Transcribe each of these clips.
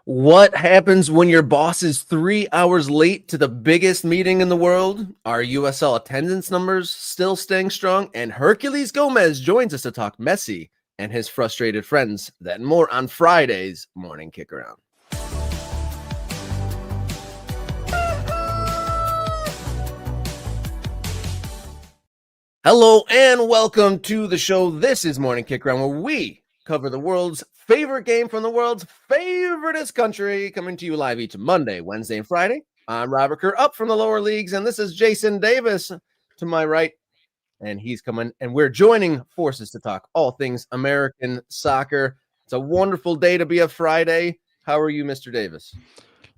What happens when your boss is 3 hours late to the biggest meeting in the world? Are USL attendance numbers still staying strong? And Herculez Gomez joins us to talk Messi and his frustrated friends. That and more on Friday's Morning Kickaround. Hello and welcome to the show. This is Morning Kickaround, where we cover the world's favorite game from the world's favoriteest country, coming to you live each Monday, Wednesday, and Friday. I'm Robert Kerr, up from the lower leagues, and this is Jason Davis to my right, and he's coming, and we're joining forces to talk all things American soccer. It's a wonderful day to be a Friday. How are you, Mr. Davis?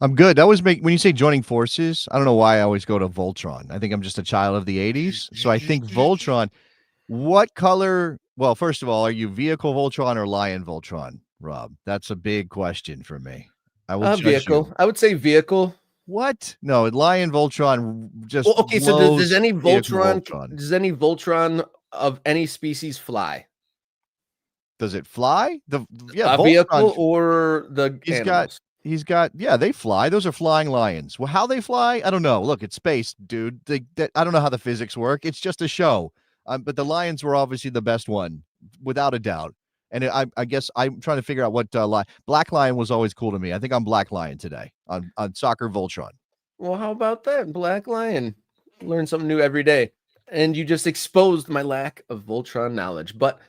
I'm good. That was when you say joining forces, I don't know why I always go to Voltron. I think I'm just a child of the 80s. So I think Voltron. What color? Well, first of all, are you vehicle Voltron or lion Voltron, Rob? That's a big question for me. I will judge vehicle. you. I would say vehicle. What? No, lion Voltron just well, okay, so does any Voltron, does any Voltron of any species fly? Does it fly? A vehicle or the animals? He's got, yeah, they fly. Those are flying lions. Well, how they fly, I don't know. Look, it's space, dude. I don't know how the physics work. It's just a show. But the lions were obviously the best one, without a doubt. And I guess I'm trying to figure out what Black Lion was always cool to me. I think I'm Black Lion today on Soccer Voltron. Well, how about that? Black Lion. Learn something new every day. And you just exposed my lack of Voltron knowledge. But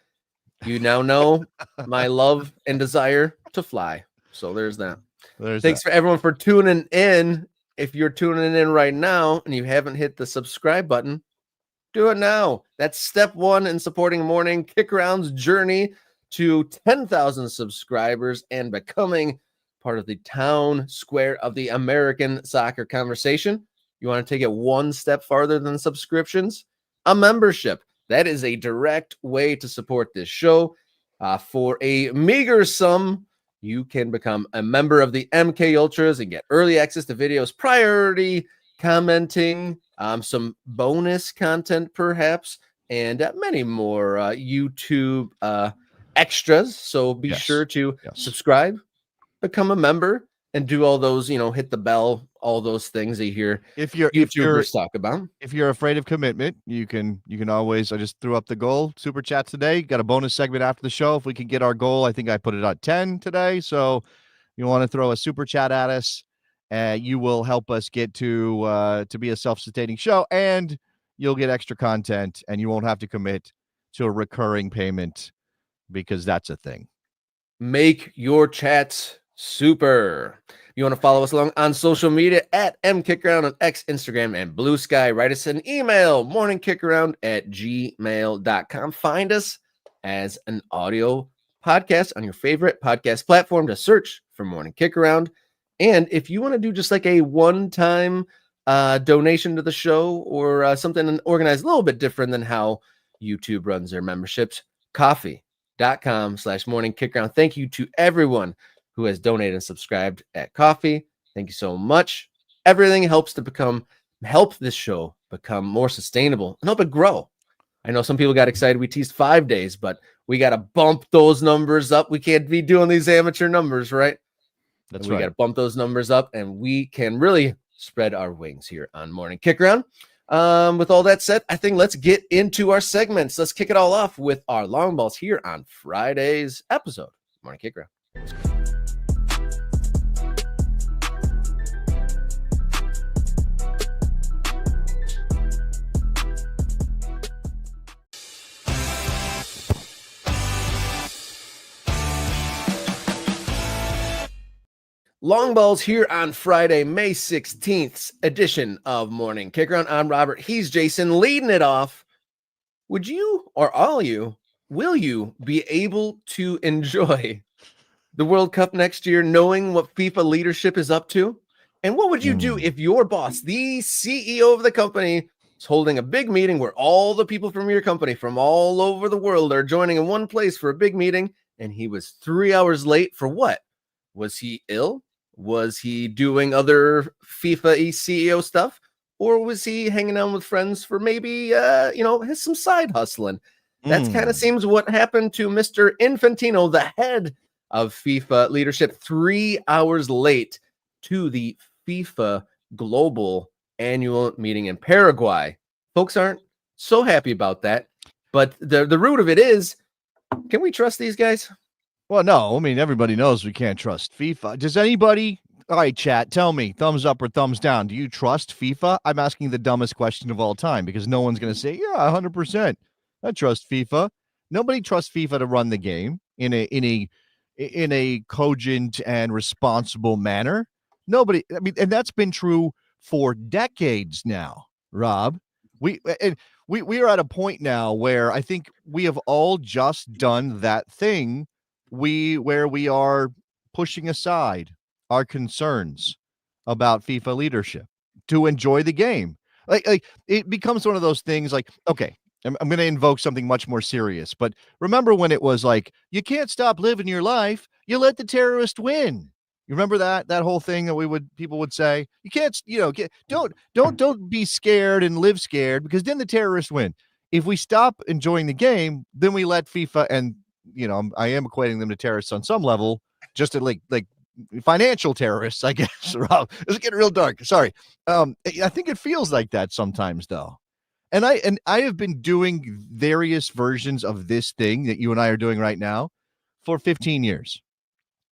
you now know my love and desire to fly. So there's that. Thanks for everyone for tuning in. If you're tuning in right now and you haven't hit the subscribe button, do it now. That's step one in supporting Morning Kickaround's journey to 10,000 subscribers and becoming part of the town square of the American soccer conversation. You want to take it one step farther than subscriptions? A membership. That is a direct way to support this show. For a meager sum, you can become a member of the MK Ultras and get early access to videos, priority commenting, some bonus content perhaps, and many more YouTube extras. So be sure to subscribe, become a member, and do all those, hit the bell, all those things that you hear YouTubers talk about. If you're afraid of commitment, you can always, I just threw up the goal super chat today. Got a bonus segment after the show. If we can get our goal, I think I put it at 10 today. So you want to throw a super chat at us, you will help us get to be a self-sustaining show, and you'll get extra content, and you won't have to commit to a recurring payment, because that's a thing. Make your chats super. You want to follow us along on social media at mkickaround on X, Instagram, and Blue Sky. Write us an email, morningkickaround@gmail.com. Find us as an audio podcast on your favorite podcast platform to search for Morning Kickaround. And if you want to do just like a one-time donation to the show, or something organized a little bit different than how YouTube runs their memberships, coffee.com/morningkickaround. Thank you to everyone who has donated and subscribed at Coffee. Thank you so much. Everything helps to help this show become more sustainable and help it grow. I know some people got excited. We teased 5 days, but we got to bump those numbers up. We can't be doing these amateur numbers, right? That's right. We got to bump those numbers up, and we can really spread our wings here on Morning Kickaround. With all that said, I think let's get into our segments. Let's kick it all off with our long balls here on Friday's episode of Morning Kickaround. Long balls here on Friday, May 16th edition of Morning Kickaround. I'm Robert. He's Jason, leading it off. Would you, or all you, will you be able to enjoy the World Cup next year, knowing what FIFA leadership is up to? And what would you do if your boss, the CEO of the company, is holding a big meeting where all the people from your company from all over the world are joining in one place for a big meeting, and he was 3 hours late for what? Was he ill? Was he doing other FIFA CEO stuff? Or was he hanging out with friends for maybe, some side hustling? That kind of seems what happened to Mr. Infantino, the head of FIFA leadership, 3 hours late to the FIFA Global Annual Meeting in Paraguay. Folks aren't so happy about that, but the root of it is, can we trust these guys? Well, no, I mean, everybody knows we can't trust FIFA. Does anybody, all right, chat, tell me, thumbs up or thumbs down, do you trust FIFA? I'm asking the dumbest question of all time because no one's going to say, yeah, 100%. I trust FIFA. Nobody trusts FIFA to run the game in a cogent and responsible manner. Nobody, I mean, and that's been true for decades now, Rob. We are at a point now where I think we have all just done that thing where we are pushing aside our concerns about FIFA leadership to enjoy the game. Like it becomes one of those things like, okay, I'm going to invoke something much more serious, but remember when it was like, you can't stop living your life. You let the terrorist win. You remember that whole thing that people would say, you can't, don't be scared and live scared because then the terrorists win. If we stop enjoying the game, then we let FIFA, and I am equating them to terrorists on some level, just to like financial terrorists, I guess. Rob, it's getting real dark. Sorry. I think it feels like that sometimes, though. And I have been doing various versions of this thing that you and I are doing right now for 15 years,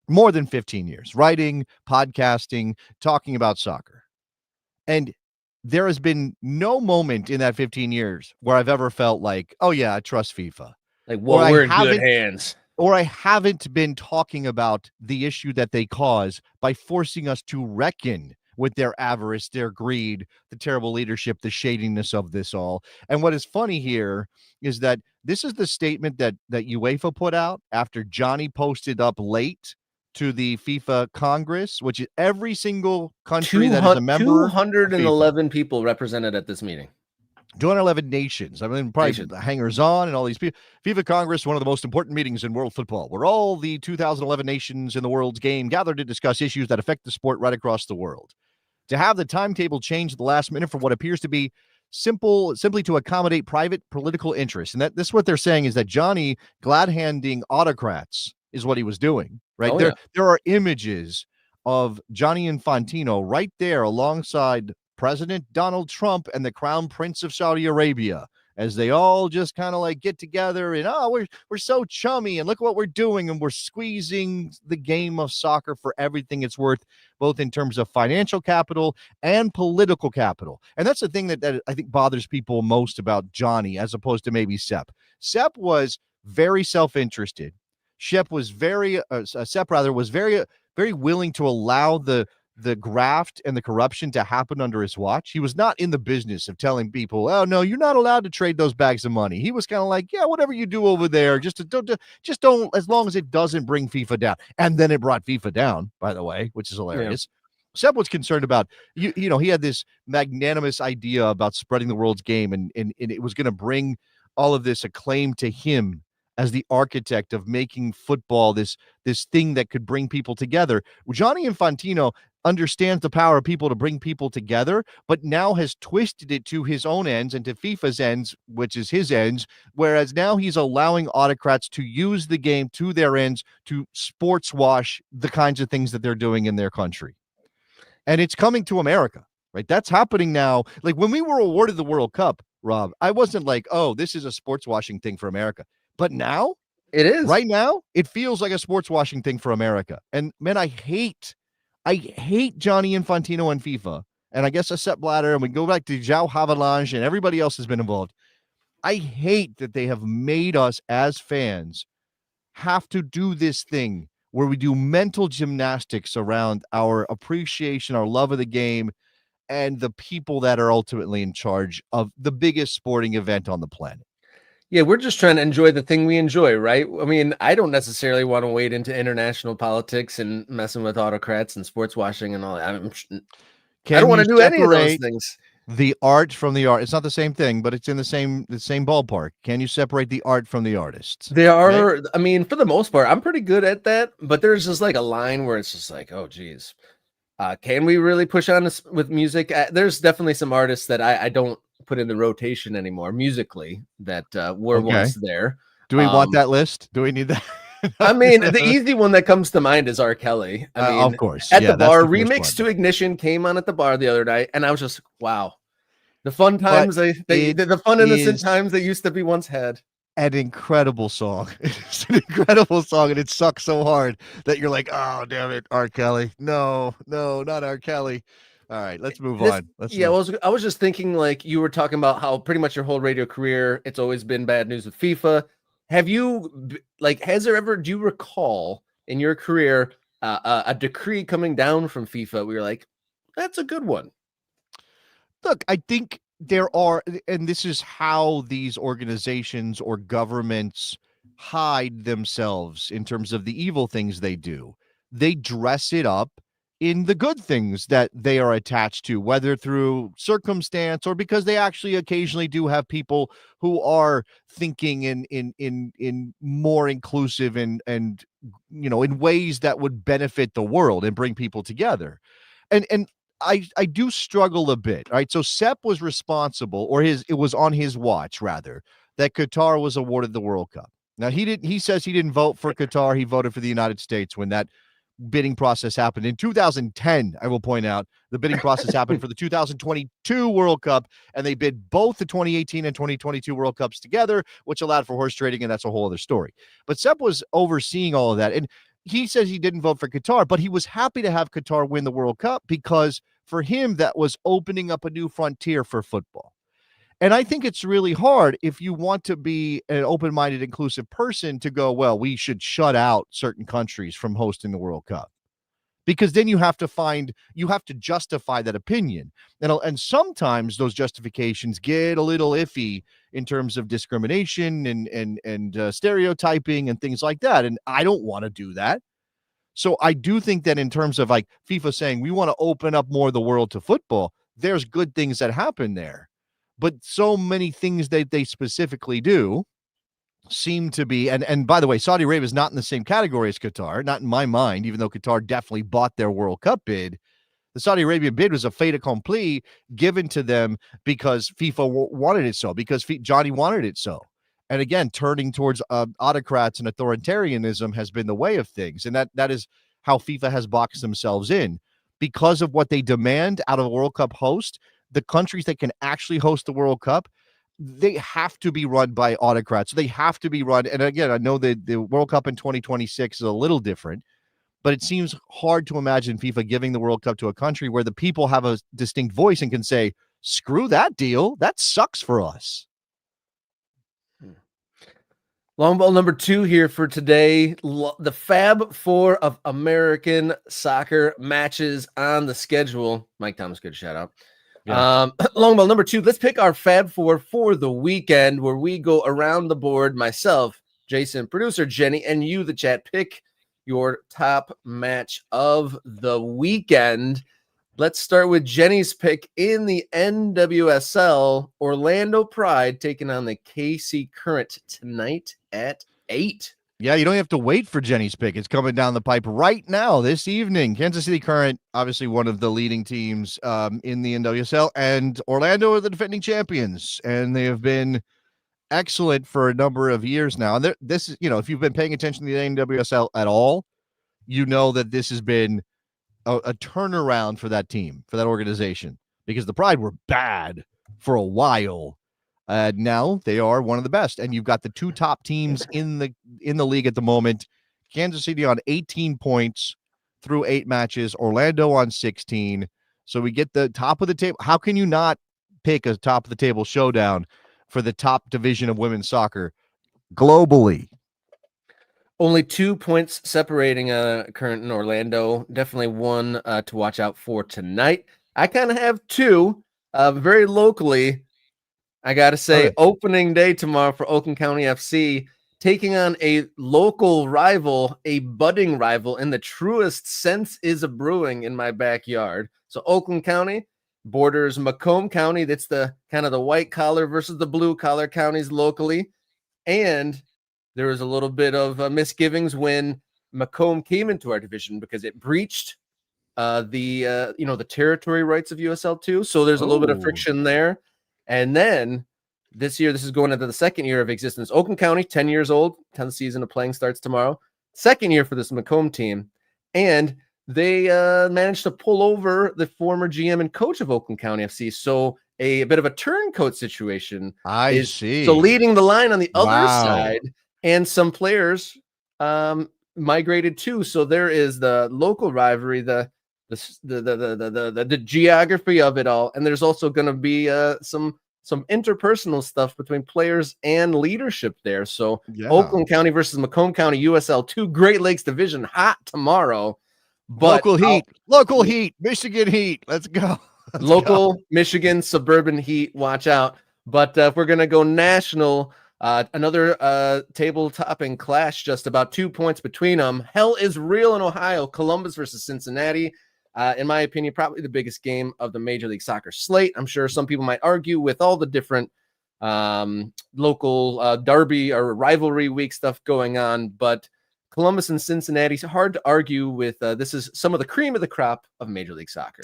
more than 15 years, writing, podcasting, talking about soccer. And there has been no moment in that 15 years where I've ever felt like, oh yeah, I trust FIFA. Like, well, we're in good hands. Or I haven't been talking about the issue that they cause by forcing us to reckon with their avarice, their greed, the terrible leadership, the shadiness of this all. And what is funny here is that this is the statement that UEFA put out after Gianni posted up late to the FIFA Congress, which is every single country that is a member. 211 people represented at this meeting. 211 nations. I mean, probably hangers on and all these people. FIFA Congress, one of the most important meetings in world football, where all the 2011 nations in the world's game gathered to discuss issues that affect the sport right across the world. To have the timetable change at the last minute for what appears to be simply to accommodate private political interests. And this is what they're saying is that Gianni glad-handing autocrats is what he was doing, right? There are images of Gianni Infantino right there alongside President Donald Trump and the Crown Prince of Saudi Arabia, as they all just kind of like get together and, we're so chummy and look what we're doing. And we're squeezing the game of soccer for everything it's worth, both in terms of financial capital and political capital. And that's the thing that I think bothers people most about Gianni, as opposed to maybe Sepp. Sepp was very self-interested. Sepp was very willing to allow the graft and the corruption to happen under his watch. He was not in the business of telling people, oh no, you're not allowed to trade those bags of money. He was kind of like, yeah, whatever you do over there, just don't, as long as it doesn't bring FIFA down. And then it brought FIFA down, by the way, which is hilarious. Yeah. Seb was concerned about, he had this magnanimous idea about spreading the world's game, and it was going to bring all of this acclaim to him as the architect of making football this thing that could bring people together. Gianni Infantino understands the power of people to bring people together, but now has twisted it to his own ends and to FIFA's ends, which is his ends, whereas now he's allowing autocrats to use the game to their ends to sports wash the kinds of things that they're doing in their country. And it's coming to America, right? That's happening now. Like when we were awarded the World Cup, Rob, I wasn't like, oh, this is a sports washing thing for America. But now it is. Right now, it feels like a sports washing thing for America. And man, I hate Gianni Infantino and FIFA. And I guess Sepp Blatter, and we go back to João Havelange and everybody else has been involved. I hate that they have made us as fans have to do this thing where we do mental gymnastics around our appreciation, our love of the game, and the people that are ultimately in charge of the biggest sporting event on the planet. Yeah, we're just trying to enjoy the thing we enjoy, right? I mean, I don't necessarily want to wade into international politics and messing with autocrats and sports washing and all that. I don't want to do any of those things. The art from the art. It's not the same thing, but it's in the same ballpark. Can you separate the art from the artist? They are, right? I mean, for the most part, I'm pretty good at that, but there's just like a line where it's just like, oh, geez. Can we really push on this with music? There's definitely some artists that I don't put in the rotation anymore musically that were once there. Do we want that list? Do we need that? I mean, the easy one that comes to mind is R. Kelly. I Of mean, course. at Yeah, the that's bar, the first Remix one. to Ignition came on at the bar the other night, and I was just, wow. The fun But times, the fun innocent is times they used to be once had. an incredible song. It's an incredible song, and it sucks so hard that you're like, oh, damn it, R. Kelly. No, not R. Kelly. All right, let's move This, on. Let's yeah, move. I was just thinking, like, you were talking about how pretty much your whole radio career, it's always been bad news with FIFA. Have you, like, has there ever, do you recall in your career a decree coming down from FIFA where you're like, that's a good one? Look, I think there are, and this is how these organizations or governments hide themselves in terms of the evil things they do. They dress it up in the good things that they are attached to, whether through circumstance or because they actually occasionally do have people who are thinking in more inclusive and in ways that would benefit the world and bring people together. And I do struggle a bit. All right. So Sepp was responsible, or it was on his watch rather, that Qatar was awarded the World Cup. Now he says he didn't vote for Qatar, he voted for the United States when that bidding process happened in 2010. I will point out the bidding process happened for the 2022 World Cup, and they bid both the 2018 and 2022 World Cups together, which allowed for horse trading, and that's a whole other story. But Sepp was overseeing all of that, and he says he didn't vote for Qatar, but he was happy to have Qatar win the World Cup because for him, that was opening up a new frontier for football. And I think it's really hard if you want to be an open-minded, inclusive person to go, well, we should shut out certain countries from hosting the World Cup. Because then you have to justify that opinion. And sometimes those justifications get a little iffy in terms of discrimination and stereotyping and things like that. And I don't want to do that. So I do think that in terms of like FIFA saying we want to open up more of the world to football, there's good things that happen there. But so many things that they specifically do seem to be, and by the way, Saudi Arabia is not in the same category as Qatar, not in my mind, even though Qatar definitely bought their World Cup bid. The Saudi Arabia bid was a fait accompli given to them because FIFA wanted it so, because Gianni wanted it so. And again, turning towards autocrats and authoritarianism has been the way of things. And that is how FIFA has boxed themselves in. Because of what they demand out of a World Cup host, the countries that can actually host the World Cup, they have to be run by autocrats. They have to be run. And again, I know that the World Cup in 2026 is a little different, but it seems hard to imagine FIFA giving the World Cup to a country where the people have a distinct voice and can say, screw that deal. That sucks for us. Long ball number 2 here for today. The Fab Four of American soccer matches on the schedule. Mike Thomas, good shout out. Yeah. Long ball number 2. Let's pick our Fab Four for the weekend, where we go around the board. Myself, Jason, producer Jenny, and you, the chat, pick your top match of the weekend. Let's start with Jenny's pick in the NWSL. Orlando Pride taking on the KC Current tonight at 8. Yeah, you don't have to wait for Jenny's pick. It's coming down the pipe right now this evening. Kansas City Current, obviously one of the leading teams in the NWSL, and Orlando are the defending champions, and they have been excellent for a number of years now. And this is, if you've been paying attention to the NWSL at all, you know that this has been a turnaround for that team, for that organization, because the Pride were bad for a while. Now they are one of the best, and you've got the 2 top teams in the league at the moment. Kansas City on 18 points through 8 matches, Orlando on 16. So we get the top of the table. How can you not pick a top of the table showdown for the top division of women's soccer globally? Only 2 points separating Current and Orlando. Definitely one to watch out for tonight. I kind of have 2 very locally. I got to say, opening day tomorrow for Oakland County FC, taking on a local rival, a budding rival in the truest sense is a brewing in my backyard. So Oakland County borders Macomb County. That's the kind of the white collar versus the blue collar counties locally. And there was a little bit of misgivings when Macomb came into our division because it breached the territory rights of USL2. So there's a little bit of friction there. And then this year, this is going into the second year of existence. Oakland County, 10 years old, 10th season of playing starts tomorrow. second year for this Macomb team, and they managed to pull over the former GM and coach of Oakland County FC. So a bit of a turncoat situation I is so see. leading the line on the other Wow. side, and some players migrated too. So there is the local rivalry, the geography of it all, and there's also going to be some interpersonal stuff between players and leadership there. So Yeah. Oakland County versus Macomb County, USL2, Great Lakes Division, hot tomorrow. But Local heat, Michigan Heat. Let's go. Local Michigan suburban heat, watch out. But if we're going to go national, another table-topping clash, just about 2 points between them. Hell is real in Ohio. Columbus versus Cincinnati. In my opinion, probably the biggest game of the Major League Soccer slate. I'm sure some people might argue with all the different local derby or rivalry week stuff going on, but Columbus and Cincinnati, it's hard to argue with. This is some of the cream of the crop of Major League Soccer.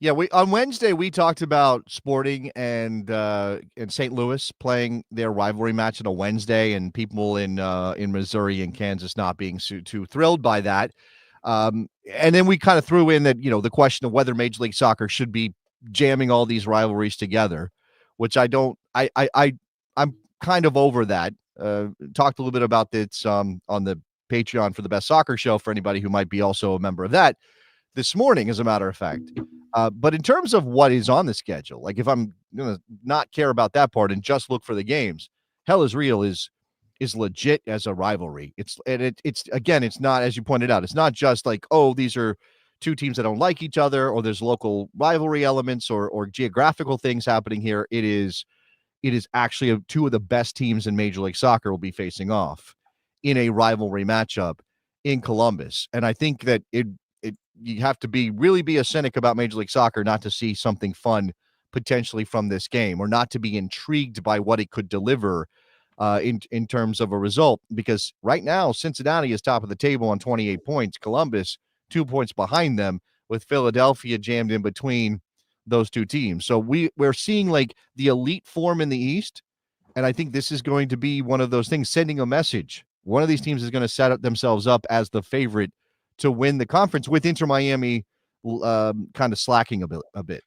Yeah, on Wednesday we talked about Sporting and St. Louis playing their rivalry match on a Wednesday, and people in Missouri and Kansas not being too thrilled by that. And then we kind of threw in that, the question of whether Major League Soccer should be jamming all these rivalries together, which I'm kind of over that. Talked a little bit about this on the Patreon for the Best Soccer Show for anybody who might be also a member of that this morning, as a matter of fact. But in terms of what is on the schedule, like if I'm going to not care about that part and just look for the games, Hell is Real is legit as a rivalry. It's again, it's not, as you pointed out, it's not just like, oh, these are two teams that don't like each other, or there's local rivalry elements or geographical things happening here. It is actually two of the best teams in Major League Soccer will be facing off in a rivalry matchup in Columbus. And I think that you have to really be a cynic about Major League Soccer not to see something fun potentially from this game, or not to be intrigued by what it could deliver in terms of a result. Because right now, Cincinnati is top of the table on 28 points. Columbus 2 points behind them, with Philadelphia jammed in between those two teams. So we're seeing like the elite form in the East, and I think this is going to be one of those things sending a message. One of these teams is going to set themselves up as the favorite to win the conference, with Inter Miami kind of slacking a bit.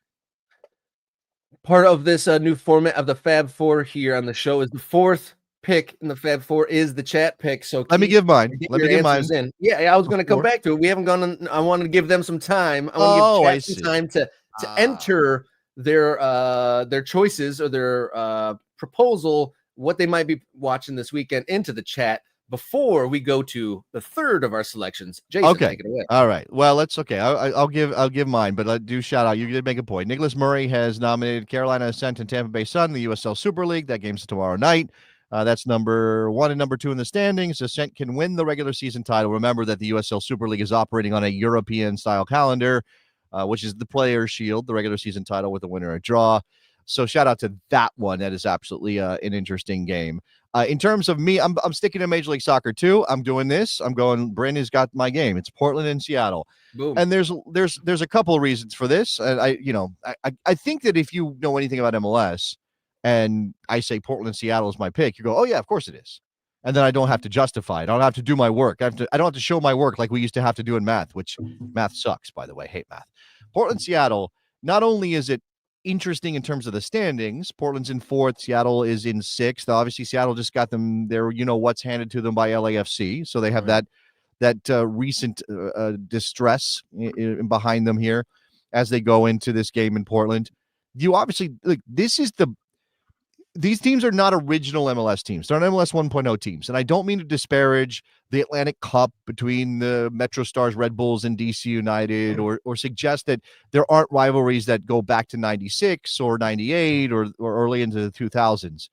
Part of this new format of the Fab Four here on the show is the fourth pick in the Fab Four is the chat pick. So let me give mine. In. Yeah, I was going to come back to it. We haven't gone on. I wanted to give them some time. I want to give chat some time to enter their choices or their proposal, what they might be watching this weekend, into the chat before we go to the third of our selections. Jason, take it away. All right. Well, I'll give mine, but I do shout out. You did make a point. Nicholas Murray has nominated Carolina Ascent and Tampa Bay Sun, the USL Super League. That game's tomorrow night. That's number 1 and number 2 in the standings. Ascent can win the regular season title. Remember that the USL Super League is operating on a European style calendar, which is the Players' Shield, the regular season title with a winner or draw. So shout out to that one. That is absolutely an interesting game. In terms of me, I'm sticking to Major League Soccer too. I'm doing this. I'm going. Brandon's got my game. It's Portland and Seattle. Boom. And there's a couple of reasons for this. And I think that if you know anything about MLS, and I say Portland and Seattle is my pick, you go, oh yeah, of course it is. And then I don't have to justify it. I don't have to do my work. I don't have to show my work like we used to have to do in math, which math sucks, by the way. Hate math. Portland, Seattle. Not only is it interesting in terms of the standings, Portland's in 4th, Seattle is in 6th. Obviously, Seattle just got them their what's handed to them by LAFC, so they have that recent distress behind them here as they go into this game in Portland. You obviously these teams are not original MLS teams. They're MLS 1.0 teams. And I don't mean to disparage the Atlantic Cup between the Metro Stars, Red Bulls, and DC United, or suggest that there aren't rivalries that go back to 96 or 98 or early into the 2000s.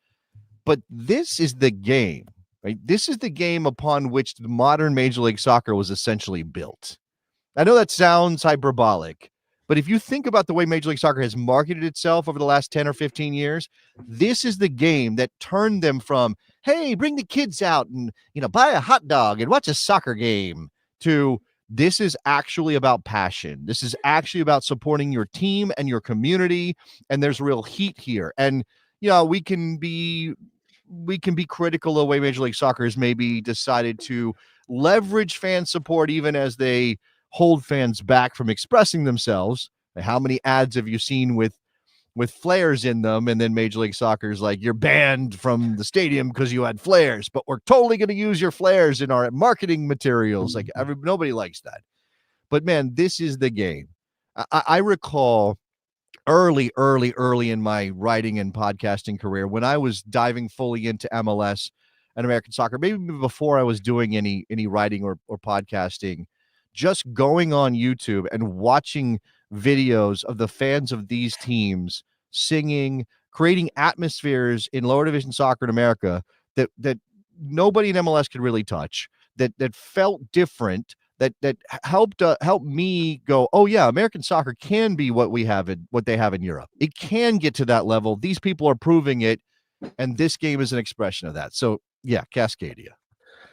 But this is the game, right? This is the game upon which the modern Major League Soccer was essentially built. I know that sounds hyperbolic, but if you think about the way Major League Soccer has marketed itself over the last 10 or 15 years, this is the game that turned them from, hey, bring the kids out and, buy a hot dog and watch a soccer game, to this is actually about passion. This is actually about supporting your team and your community. And there's real heat here. And, we can be we can be critical of the way Major League Soccer has maybe decided to leverage fan support even as they hold fans back from expressing themselves. How many ads have you seen with flares in them, and then Major League Soccer is like, you're banned from the stadium because you had flares, but we're totally going to use your flares in our marketing materials. Like nobody likes that. But man, this is the game. I recall early in my writing and podcasting career when I was diving fully into MLS and American soccer, maybe before I was doing any writing or podcasting, just going on YouTube and watching videos of the fans of these teams singing, creating atmospheres in lower division soccer in America that nobody in MLS could really touch, that felt different, that helped me go, oh yeah, American soccer can be what they have in Europe. It can get to that level. These people are proving it, and this game is an expression of that. So yeah, Cascadia.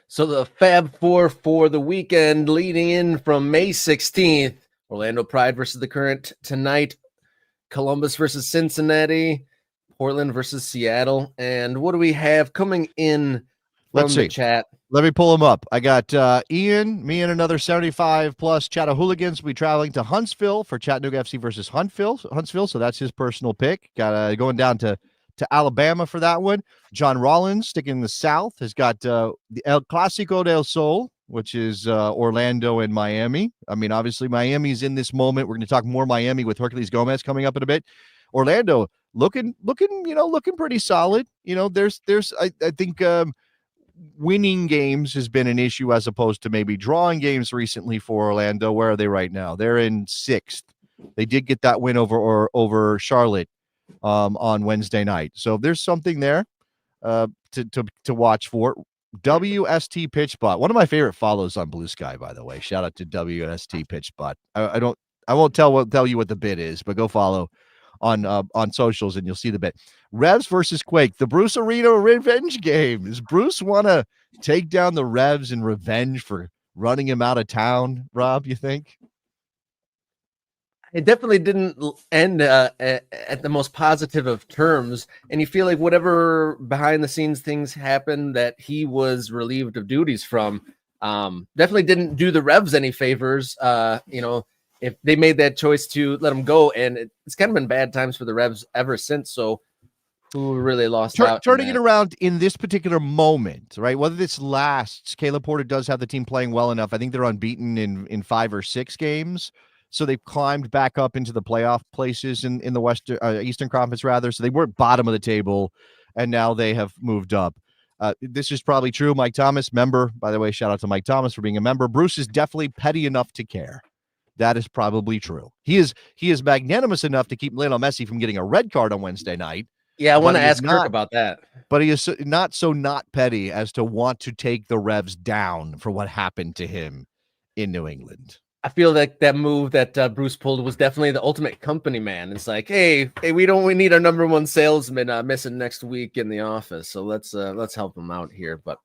So the Fab Four for the weekend leading in from May 16th, Orlando Pride versus the Current tonight, Columbus versus Cincinnati, Portland versus Seattle. And what do we have coming in from the chat? Let me pull them up. I got Ian, me, and another 75 plus Chattahooligans will be traveling to Huntsville for Chattanooga FC versus Huntsville. So that's his personal pick. Got going down to Alabama for that one. John Rollins, sticking in the South, has got the El Clásico del Sol, which is Orlando and Miami. I mean, obviously Miami's in this moment. We're going to talk more Miami with Herculez Gomez coming up in a bit. Orlando looking pretty solid. There's I think winning games has been an issue as opposed to maybe drawing games recently for Orlando. Where are they right now? They're in 6th. They did get that win over Charlotte on Wednesday night. So there's something there to watch for. WST Pitchbot, one of my favorite follows on Blue Sky, by the way. Shout out to WST Pitchbot. I won't tell you what the bid is, but go follow on socials and you'll see the bid. Revs versus Quake, the Bruce Arena revenge game. Does Bruce want to take down the Revs in revenge for running him out of town, Rob, you think? It definitely didn't end at the most positive of terms. And you feel like whatever behind the scenes things happened that he was relieved of duties from, definitely didn't do the Revs any favors. If they made that choice to let him go, and it's kind of been bad times for the Revs ever since. So who really lost out? Turning it around in this particular moment, right? Whether this lasts, Caleb Porter does have the team playing well enough. I think they're unbeaten in 5 or 6 games. So they've climbed back up into the playoff places in the Eastern Conference, rather. So they weren't bottom of the table, and now they have moved up. This is probably true. Mike Thomas, member, by the way, shout out to Mike Thomas for being a member. Bruce is definitely petty enough to care. That is probably true. He is magnanimous enough to keep Lionel Messi from getting a red card on Wednesday night. Yeah, I want to ask Kirk about that. But he is not petty as to want to take the Revs down for what happened to him in New England. I feel like that move that Bruce pulled was definitely the ultimate company man. It's like, hey, we need our number one salesman missing next week in the office, so let's help him out here. But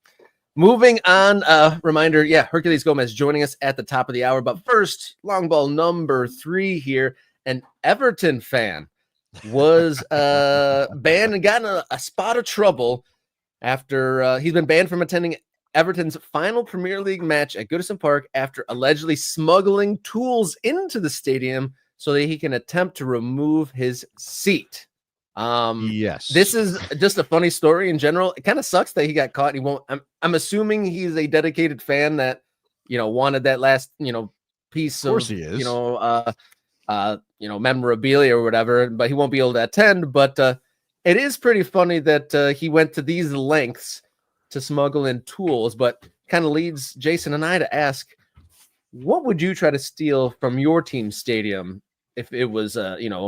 moving on, reminder, Herculez Gomez joining us at the top of the hour. But first, long ball number 3 here. An Everton fan was banned and gotten a spot of trouble after he's been banned from attending Everton's final Premier League match at Goodison Park after allegedly smuggling tools into the stadium so that he can attempt to remove his seat. Yes. This is just a funny story in general. It kind of sucks that he got caught. He won't. I'm assuming he's a dedicated fan that wanted that last piece of he is. memorabilia or whatever, but he won't be able to attend. But it is pretty funny that he went to these lengths to smuggle in tools, but kind of leads Jason and I to ask, what would you try to steal from your team stadium if it was, I think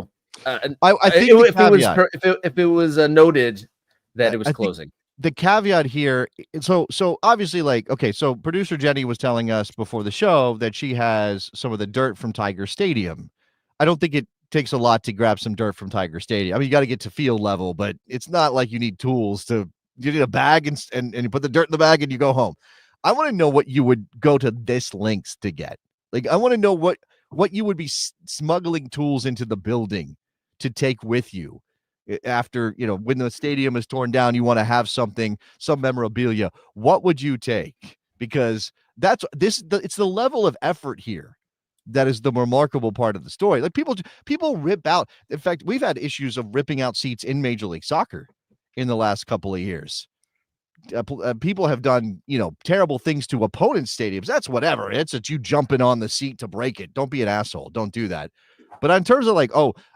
if it was noted that it was closing? The caveat here, so obviously, so producer Jenny was telling us before the show that she has some of the dirt from Tiger Stadium. I don't think it takes a lot to grab some dirt from Tiger Stadium. I mean, you got to get to field level, but it's not like you need tools you need a bag and you put the dirt in the bag and you go home. I want to know what you would go to this lengths to get. Like, I want to know what you would be smuggling tools into the building to take with you. after, when the stadium is torn down, you want to have something, some memorabilia. What would you take? Because it's the level of effort here that is the remarkable part of the story. Like people rip out. In fact, we've had issues of ripping out seats in Major League Soccer in the last couple of years. People have done, terrible things to opponents' stadiums. That's whatever. It's that you jumping on the seat to break it. Don't be an asshole. Don't do that. But in terms of like,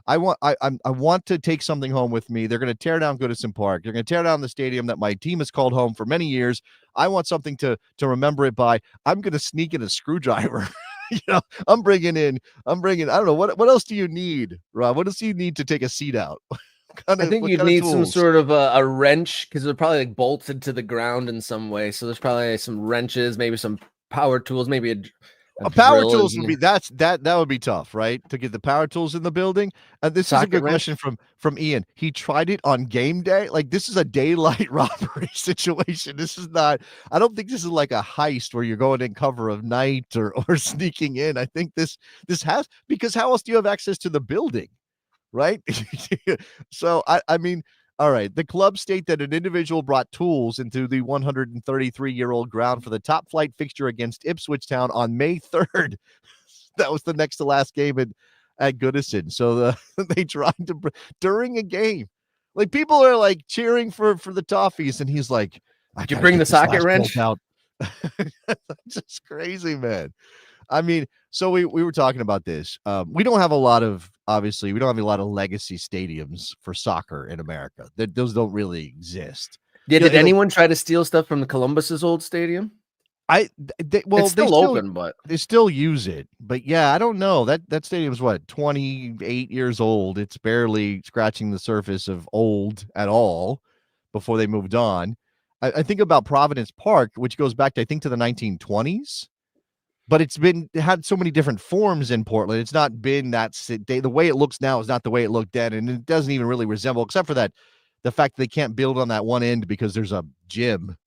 I want to take something home with me. They're going to tear down Goodison Park. They're going to tear down the stadium that my team has called home for many years. I want something to remember it by. I'm going to sneak in a screwdriver. I'm bringing. I don't know what else do you need, Rob? What else do you need to take a seat out? I think you'd need some sort of a wrench, because they're probably like bolted to the ground in some way. So there's probably some wrenches, maybe some power tools, maybe a power tools would be that would be tough, right? To get the power tools in the building. This is a good question from Ian. He tried it on game day. Like, this is a daylight robbery situation. This is not. I don't think this is like a heist where you're going in cover of night or sneaking in. I think this has, because how else do you have access to the building? Right. So, I mean, all right. The club state that an individual brought tools into the 133-year-old ground for the top flight fixture against Ipswich Town on May 3rd. That was the next to last game at Goodison. So they tried to, during a game, like, people are like cheering for the Toffees. And he's like, did you bring the socket wrench out? Just crazy, man. I mean, so we were talking about this. We don't have a lot of legacy stadiums for soccer in America. Those don't really exist. Did anyone try to steal stuff from the Columbus's old stadium? It's still open, but they still use it. But yeah, I don't know. That stadium's 28 years old. It's barely scratching the surface of old at all before they moved on. I think about Providence Park, which goes back to, I think, to the 1920s. But it had so many different forms in Portland. It's not been the way it looks now is not the way it looked then, and it doesn't even really resemble, except for the fact that they can't build on that one end because there's a gym.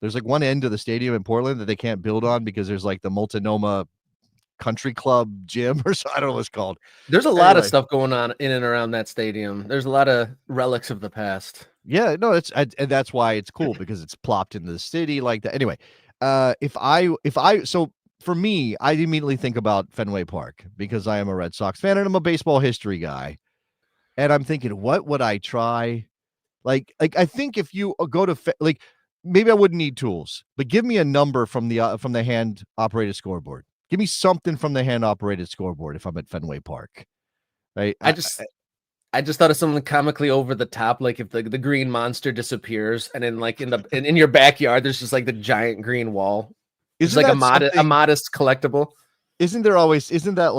There's like one end of the stadium in Portland that they can't build on because there's like the Multnomah Country Club gym or so. I don't know what it's called. There's a lot of stuff going on in and around that stadium. There's a lot of relics of the past. Yeah, no, and that's why it's cool, because it's plopped into the city like that. Anyway, so for me, I immediately think about Fenway Park because I am a Red Sox fan and I'm a baseball history guy. And I'm thinking, what would I try? Like I think if you go to maybe I wouldn't need tools, but give me a number from the hand operated scoreboard. Give me something from the hand operated scoreboard if I'm at Fenway Park. Right? I just thought of something comically over the top, like if the green monster disappears and then like in your backyard there's just like the giant green wall. It's like a modest collectible. Wasn't that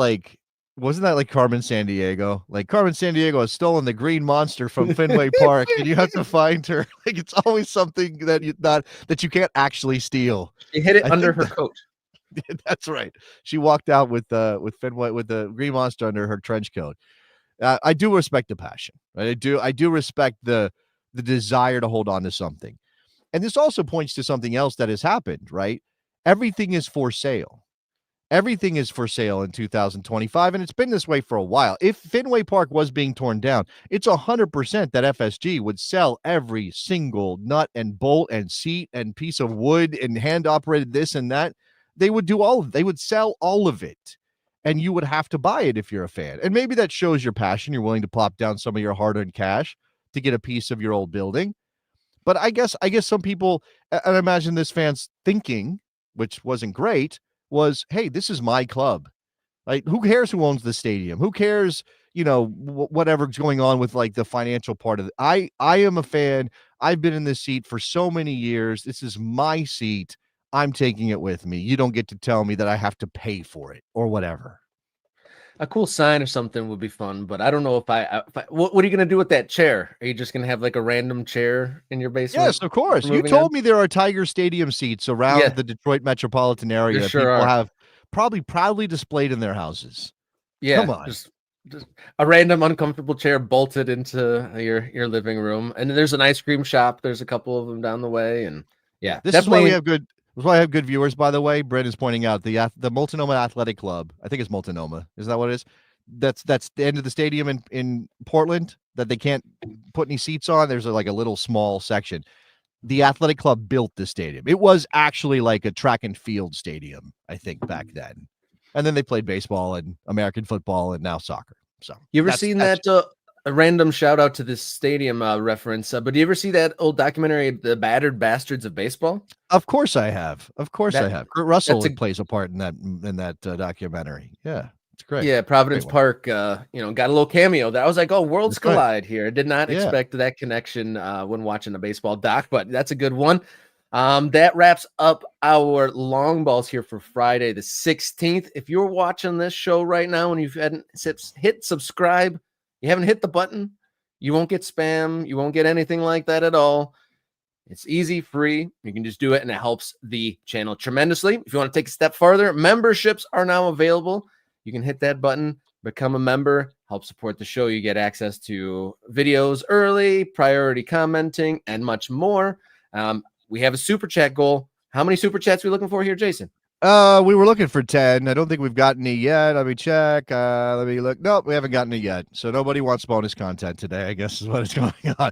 like Carmen Sandiego? Like, Carmen Sandiego has stolen the green monster from Fenway Park, and you have to find her. Like, it's always something that you can't actually steal. She hid it under her coat. That's right. She walked out with Fenway with the green monster under her trench coat. I do respect the passion. Right? I do respect the desire to hold on to something. And this also points to something else that has happened, right? Everything is for sale. Everything is for sale in 2025, and it's been this way for a while. If Fenway Park was being torn down, it's 100% that FSG would sell every single nut and bolt and seat and piece of wood and hand-operated this and that. They would they would sell all of it, and you would have to buy it if you're a fan. And maybe that shows your passion. You're willing to plop down some of your hard-earned cash to get a piece of your old building. But I guess some people, and I imagine this fan's thinking, which wasn't great, was, hey, this is my club. Like, who cares who owns the stadium? Who cares, whatever's going on with like the financial part of it? I am a fan. I've been in this seat for so many years. This is my seat. I'm taking it with me. You don't get to tell me that I have to pay for it or whatever. A cool sign or something would be fun, but I don't know if what are you going to do with that chair? Are you just going to have like a random chair in your basement? Yes, of course. You told me there are Tiger Stadium seats around the Detroit metropolitan area that people have probably proudly displayed in their houses. Yeah. Come on. Just a random uncomfortable chair bolted into your living room. And then there's an ice cream shop. There's a couple of them down the way. And yeah, this is why we have good. That's why I have good viewers, by the way. Brent is pointing out the Multnomah Athletic Club. I think it's Multnomah. Is that what it is? that's the end of the stadium in Portland that they can't put any seats on. There's like a little small section. The athletic club built the stadium. It was actually like a track and field stadium, I think, back then. And then they played baseball and American football and now soccer. So you ever seen that? A random shout out to this stadium reference, but do you ever see that old documentary, The Battered Bastards of Baseball? Of course I have. Of course I have. Kurt Russell plays a part in that documentary. Yeah, it's great. Yeah, Providence Park, got a little cameo there. I was like, oh, worlds collide here. I did not expect that connection when watching a baseball doc, but that's a good one. That wraps up our long balls here for Friday the 16th. If you're watching this show right now and you hadn't hit subscribe, you haven't hit the button, you won't get spam, you won't get anything like that at all. It's easy, free. You can just do it, and it helps the channel tremendously. If you want to take a step farther, memberships are now available. You can hit that button, become a member, help support the show. You get access to videos early, priority commenting, and much more. We have a super chat goal. How many super chats are we looking for here, Jason? We were looking for 10. I don't think we've gotten any yet. Let me check. Let me look. Nope, we haven't gotten it yet. So nobody wants bonus content today, I guess is what is going on.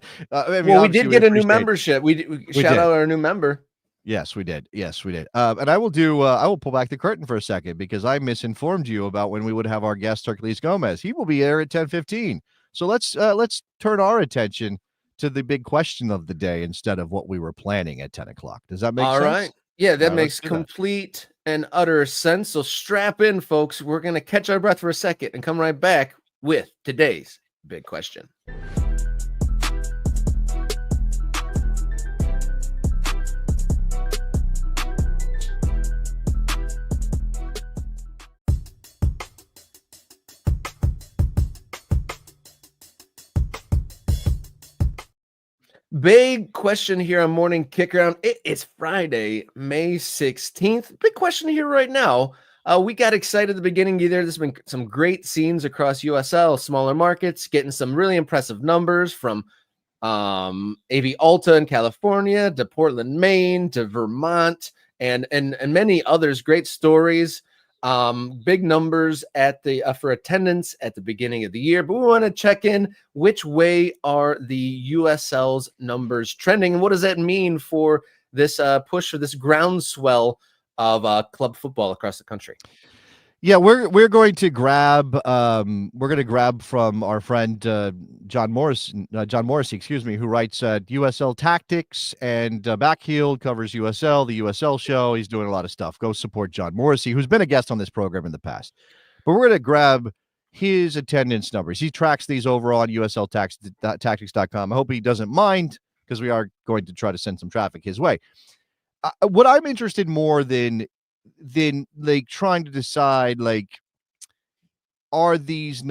We did get a new membership. We shout out our new member. Yes, we did. And I will pull back the curtain for a second because I misinformed you about when we would have our guest Herculez Gomez. He will be there at 10:15. So let's turn our attention to the big question of the day instead of what we were planning at 10 o'clock. Does that make sense? All right. Yeah, that makes complete and utter sense. So strap in, folks. We're going to catch our breath for a second and come right back with today's big question. Big question here on Morning Kickaround. It is Friday, May 16th. Big question here right now. We got excited at the beginning of the year. There's been some great scenes across USL, smaller markets, getting some really impressive numbers from AV Alta in California to Portland, Maine to Vermont and many others. Great stories. Big numbers at the for attendance at the beginning of the year, but we want to check in which way are the USL's numbers trending and what does that mean for this push for this groundswell of club football across the country. Yeah, we're going to grab from our friend John Morrissey, who writes USL Tactics and Backheel, covers USL, the USL show. He's doing a lot of stuff. Go support John Morrissey, who's been a guest on this program in the past. But we're going to grab his attendance numbers. He tracks these over on USLTactics.com. I hope he doesn't mind because we are going to try to send some traffic his way. What I'm interested more than like trying to decide, like, are these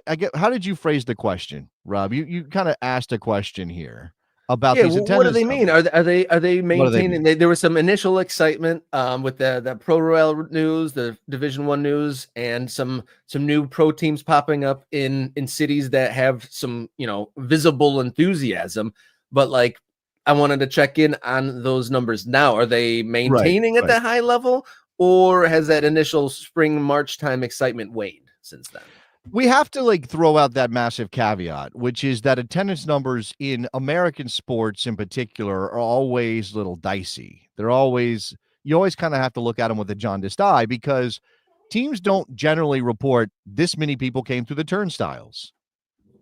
I get, how did you phrase the question, Rob? You kind of asked a question here about these attendance. What do they mean? Are they maintaining? There was some initial excitement with the Pro Royal news, the Division I news, and some new pro teams popping up in cities that have some visible enthusiasm. But like, I wanted to check in on those numbers now. Are they maintaining at that high level, or has that initial spring, March time excitement waned since then? We have to throw out that massive caveat, which is that attendance numbers in American sports in particular are always a little dicey. You always kind of have to look at them with a jaundiced eye because teams don't generally report this many people came through the turnstiles.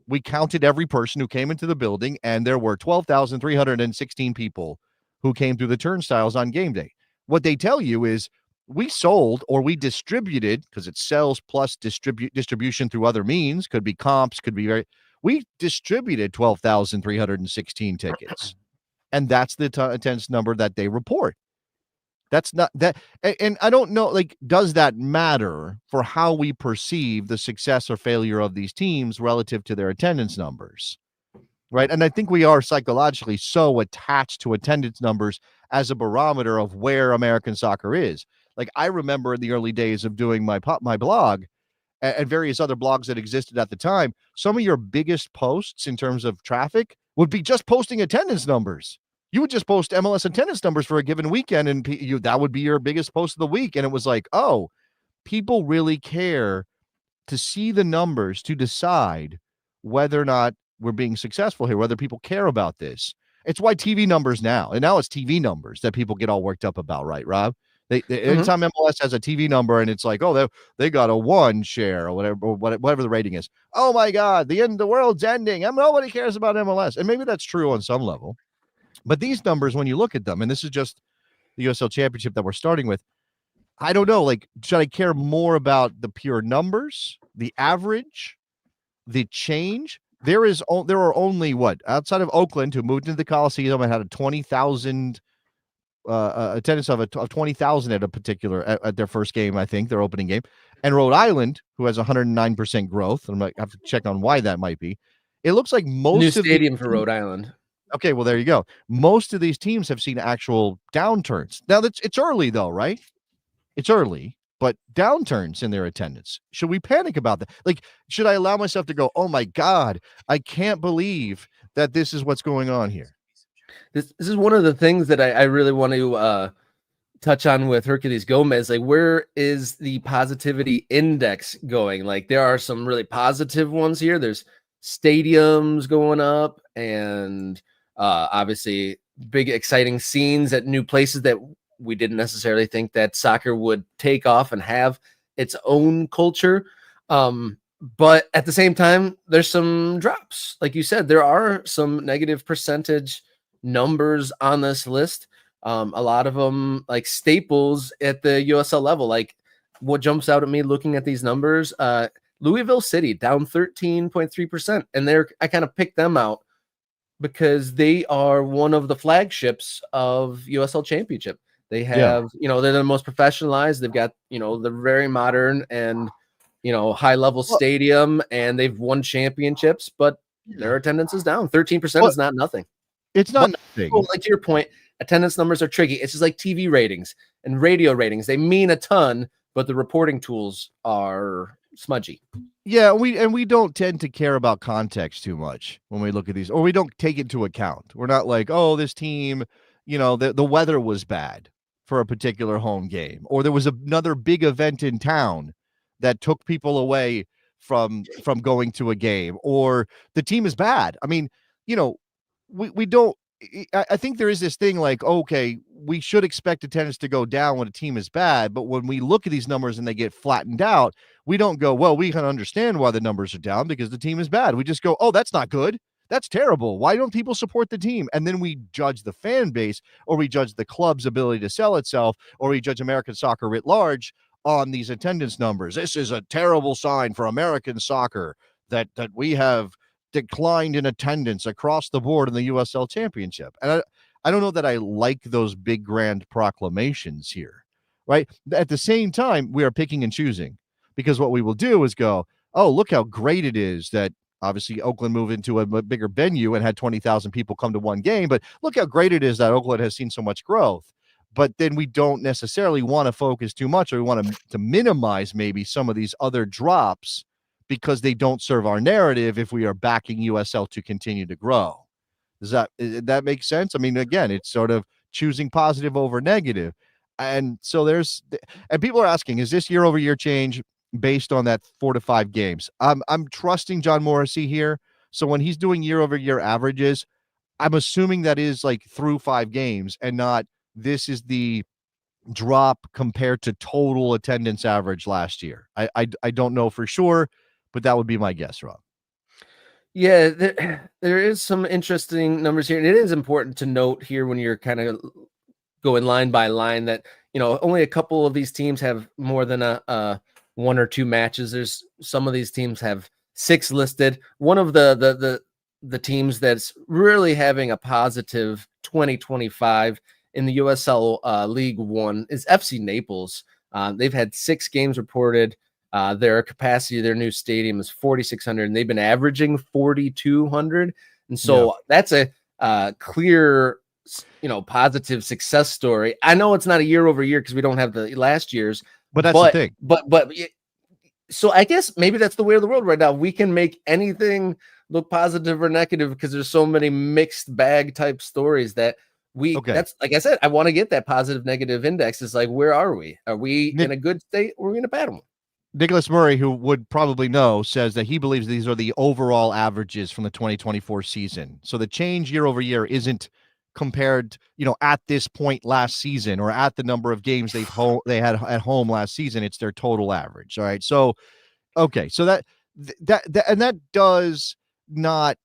We counted every person who came into the building, and there were 12,316 people who came through the turnstiles on game day. What they tell you is we sold or we distributed, because it's sales plus distribution through other means, could be comps, could be we distributed 12,316 tickets. And that's the attendance number that they report. That's not that. And I don't know, does that matter for how we perceive the success or failure of these teams relative to their attendance numbers? Right. And I think we are psychologically so attached to attendance numbers as a barometer of where American soccer is. I remember in the early days of doing my blog and various other blogs that existed at the time, some of your biggest posts in terms of traffic would be just posting attendance numbers. You would just post MLS attendance numbers for a given weekend, and that would be your biggest post of the week. And it was like, oh, people really care to see the numbers to decide whether or not we're being successful here, whether people care about this. It's why TV numbers now, and now it's TV numbers that people get all worked up about, right, Rob? They anytime MLS has a TV number and it's like, oh, they got a 1 share or whatever the rating is. Oh my God, the world's ending. Nobody cares about MLS, and maybe that's true on some level. But these numbers, when you look at them, and this is just the USL Championship that we're starting with, I don't know. Like, should I care more about the pure numbers, the average, the change? There are only outside of Oakland, who moved into the Coliseum and had a 20,000 attendance of 20,000 at a particular at their first game, I think their opening game, and Rhode Island, who has 109% growth. And I have to check on why that might be. It looks like most new of stadium for Rhode Island. Okay, well there you go. Most of these teams have seen actual downturns. Now it's early though, right? It's early, but downturns in their attendance. Should we panic about that? Like, should I allow myself to go, oh my God, I can't believe that this is what's going on here? This is one of the things that I really want to touch on with Herculez Gomez. Like, where is the positivity index going? Like, there are some really positive ones here. There's stadiums going up, and obviously big exciting scenes at new places that we didn't necessarily think that soccer would take off and have its own culture. But at the same time, there's some drops. Like you said, there are some negative percentage numbers on this list. A lot of them like staples at the USL level. Like, what jumps out at me looking at these numbers, Louisville City down 13.3%. And I kind of picked them out because they are one of the flagships of USL Championship. They have, they're the most professionalized. They've got, the very modern and, high level stadium, and they've won championships, but their attendance is down. 13% is not nothing. It's not nothing. Like to your point, attendance numbers are tricky. It's just like TV ratings and radio ratings. They mean a ton, but the reporting tools are smudgy. Yeah, we don't tend to care about context too much when we look at these, or we don't take into account. We're not like, oh, this team, the weather was bad for a particular home game, or there was another big event in town that took people away from going to a game, or the team is bad. I mean, we don't. I think there is this thing like, okay, we should expect attendance to go down when a team is bad, but when we look at these numbers and they get flattened out, we don't go, well, we can understand why the numbers are down because the team is bad. We just go, oh, that's not good. That's terrible. Why don't people support the team? And then we judge the fan base, or we judge the club's ability to sell itself, or we judge American soccer writ large on these attendance numbers. This is a terrible sign for American soccer that we have declined in attendance across the board in the USL Championship. And I don't know that I like those big grand proclamations here, right? At the same time, we are picking and choosing, because what we will do is go, oh, look how great it is that obviously Oakland moved into a bigger venue and had 20,000 people come to one game, but look how great it is that Oakland has seen so much growth. But then we don't necessarily want to focus too much, or we want to minimize maybe some of these other drops because they don't serve our narrative if we are backing USL to continue to grow. Does that make sense? I mean, again, it's sort of choosing positive over negative. And so and people are asking, is this year over year change based on that 4 to 5 games? I'm trusting John Morrissey here. So when he's doing year over year averages, I'm assuming that is like through 5 games and not this is the drop compared to total attendance average last year. I don't know for sure, but that would be my guess, Rob. Yeah, there is some interesting numbers here. And it is important to note here when you're kind of going line by line that, only a couple of these teams have more than a 1 or 2 matches. There's some of these teams have 6 listed. One of the teams that's really having a positive 2025 in the USL League One is FC Naples. They've had 6 games reported. Their capacity, their new stadium is 4,600, and they've been averaging 4,200. And so that's a clear, positive success story. I know it's not a year over year because we don't have the last year's, but that's the thing. But so I guess maybe that's the way of the world right now. We can make anything look positive or negative because there's so many mixed bag type stories that that's like I said, I want to get that positive negative index. It's like, where are we? Are we in a good state or are we in a bad one? Nicholas Murray, who would probably know, says that he believes these are the overall averages from the 2024 season. So the change year over year isn't compared, at this point last season or at the number of games they had at home last season. It's their total average. All right. So, okay. So that does not,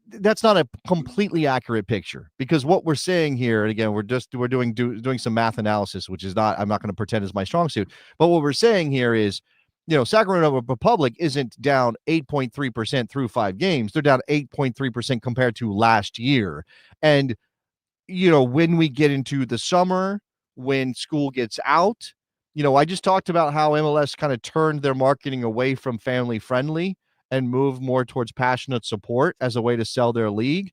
that's not a completely accurate picture, because what we're saying here, and again, we're doing some math analysis, which is not, I'm not going to pretend is my strong suit, but what we're saying here is, Sacramento Republic isn't down 8.3% through 5 games. They're down 8.3% compared to last year. And, when we get into the summer, when school gets out, I just talked about how MLS kind of turned their marketing away from family friendly and move more towards passionate support as a way to sell their league.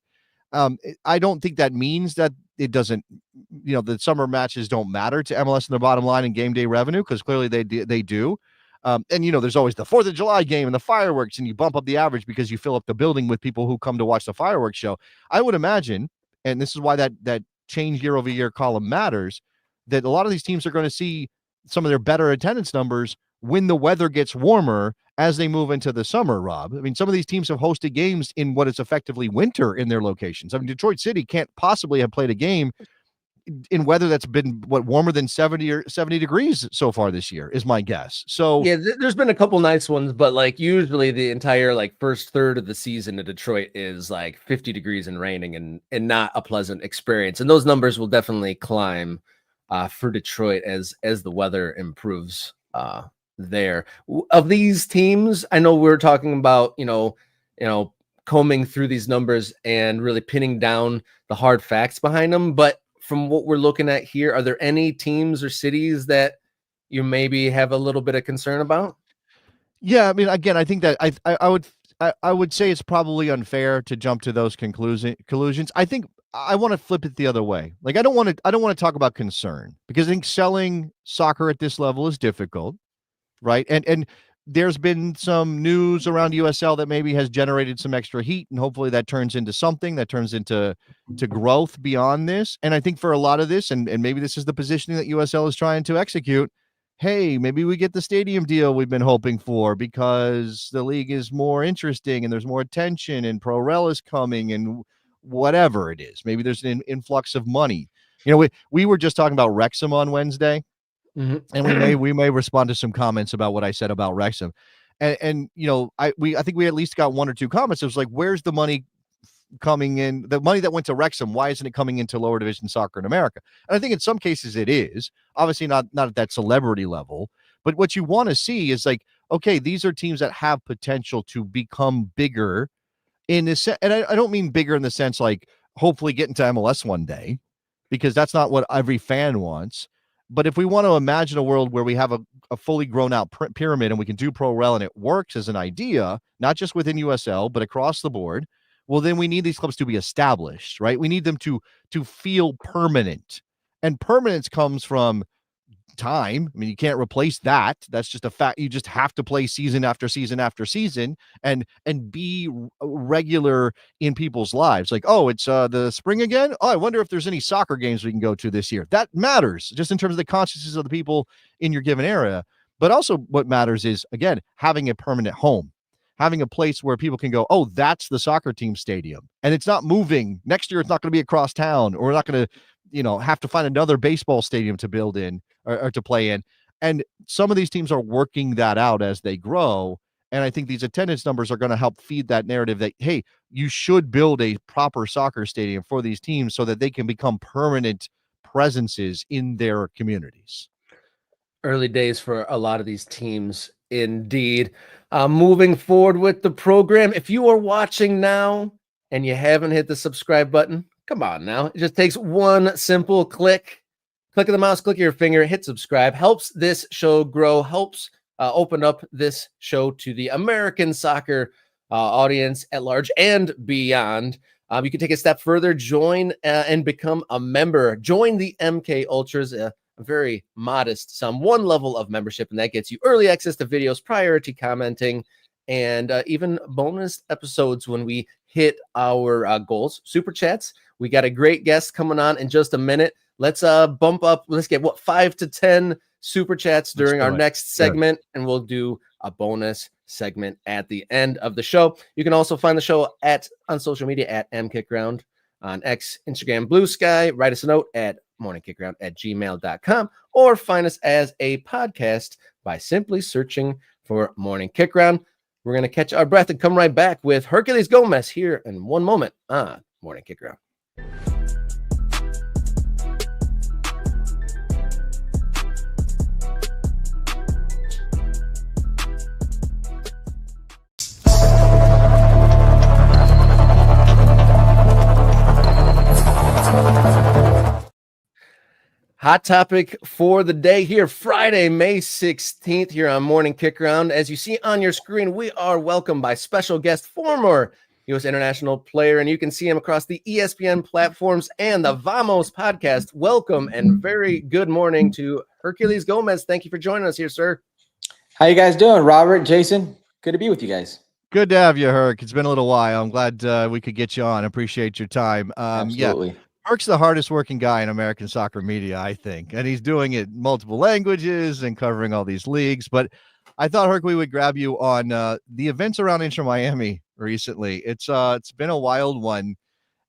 I don't think that means that it doesn't, the summer matches don't matter to MLS and their bottom line and game day revenue, because clearly they do. And, there's always the 4th of July game and the fireworks, and you bump up the average because you fill up the building with people who come to watch the fireworks show. I would imagine, and this is why that change year over year column matters, that a lot of these teams are going to see some of their better attendance numbers when the weather gets warmer as they move into the summer, Rob. I mean, some of these teams have hosted games in what is effectively winter in their locations. I mean, Detroit City can't possibly have played a game in weather that's been warmer than 70 degrees so far this year, is my guess. So yeah, there's been a couple nice ones, but like usually the entire first third of the season in Detroit is 50 degrees and raining and not a pleasant experience. And those numbers will definitely climb for Detroit as the weather improves there. Of these teams, I know we're talking about, combing through these numbers and really pinning down the hard facts behind them. But from what we're looking at here, are there any teams or cities that you maybe have a little bit of concern about? Yeah, I mean, again, I think that I would say it's probably unfair to jump to those conclusions. I think I want to flip it the other way. Like, I don't want to talk about concern, because I think selling soccer at this level is difficult, right? And there's been some news around USL that maybe has generated some extra heat, and hopefully that turns into something that turns into growth beyond this. And I think for a lot of this, and maybe this is the positioning that USL is trying to execute, hey, maybe we get the stadium deal we've been hoping for because the league is more interesting and there's more attention and Pro-Rel is coming and whatever it is. Maybe there's an influx of money. We were just talking about Wrexham on Wednesday. Mm-hmm. And we may respond to some comments about what I said about Wrexham. And I think we at least got 1 or 2 comments. It was like, where's the money coming in? The money that went to Wrexham, why isn't it coming into lower division soccer in America? And I think in some cases it is. Obviously not at that celebrity level. But what you want to see is okay, these are teams that have potential to become bigger in this. And I don't mean bigger in the sense hopefully get into MLS one day, because that's not what every fan wants. But if we want to imagine a world where we have a fully grown out pyramid and we can do Pro-Rel and it works as an idea, not just within USL, but across the board, well, then we need these clubs to be established, right? We need them to feel permanent. And permanence comes from time. I mean, you can't replace that. That's just a fact. You just have to play season after season after season and be regular in people's lives. It's the spring again. Oh, I wonder if there's any soccer games we can go to this year. That matters just in terms of the consciousness of the people in your given area. But also what matters is, again, having a permanent home, having a place where people can go, oh, that's the soccer team stadium. And it's not moving. Next year, it's not going to be across town, or we're not going to, have to find another baseball stadium to build in or to play in. And some of these teams are working that out as they grow. And I think these attendance numbers are going to help feed that narrative that, hey, you should build a proper soccer stadium for these teams so that they can become permanent presences in their communities. Early days for a lot of these teams, indeed. Moving forward with the program, if you are watching now and you haven't hit the subscribe button, come on now. It just takes one simple click of the mouse, click your finger, hit subscribe. Helps this show grow, helps open up this show to the American soccer audience at large and beyond. You can take a step further, join and become a member. Join the MK Ultras, a very modest sum, 1 level of membership, and that gets you early access to videos, priority commenting, and even bonus episodes when we hit our goals. Super chats. We got a great guest coming on in just a minute. let's bump up. Let's get 5 to 10 super chats during our next segment, and we'll do a bonus segment at the end of the show. You can also find the show on social media at mkickaround on X, Instagram, Blue Sky. Write us a note at morningkickaround@gmail.com, or find us as a podcast by simply searching for Morning Kickaround. We're going to catch our breath and come right back with Herculez Gomez here in one moment on Morning Kickaround. Hot topic for the day here, Friday, May 16th, here on Morning Kickaround. As you see on your screen, we are welcomed by special guest, former U.S. international player, and you can see him across the ESPN platforms and the Vamos podcast. Welcome and very good morning to Herculez Gomez. Thank you for joining us here, sir. How you guys doing, Robert, Jason? Good to be with you guys. Good to have you, Herc. It's been a little while. I'm glad we could get you on. Appreciate your time. Absolutely. Yeah. Herc's the hardest working guy in American soccer media, I think, and he's doing it in multiple languages and covering all these leagues. But I thought, Herc, we would grab you on the events around Inter Miami recently. It's been a wild one,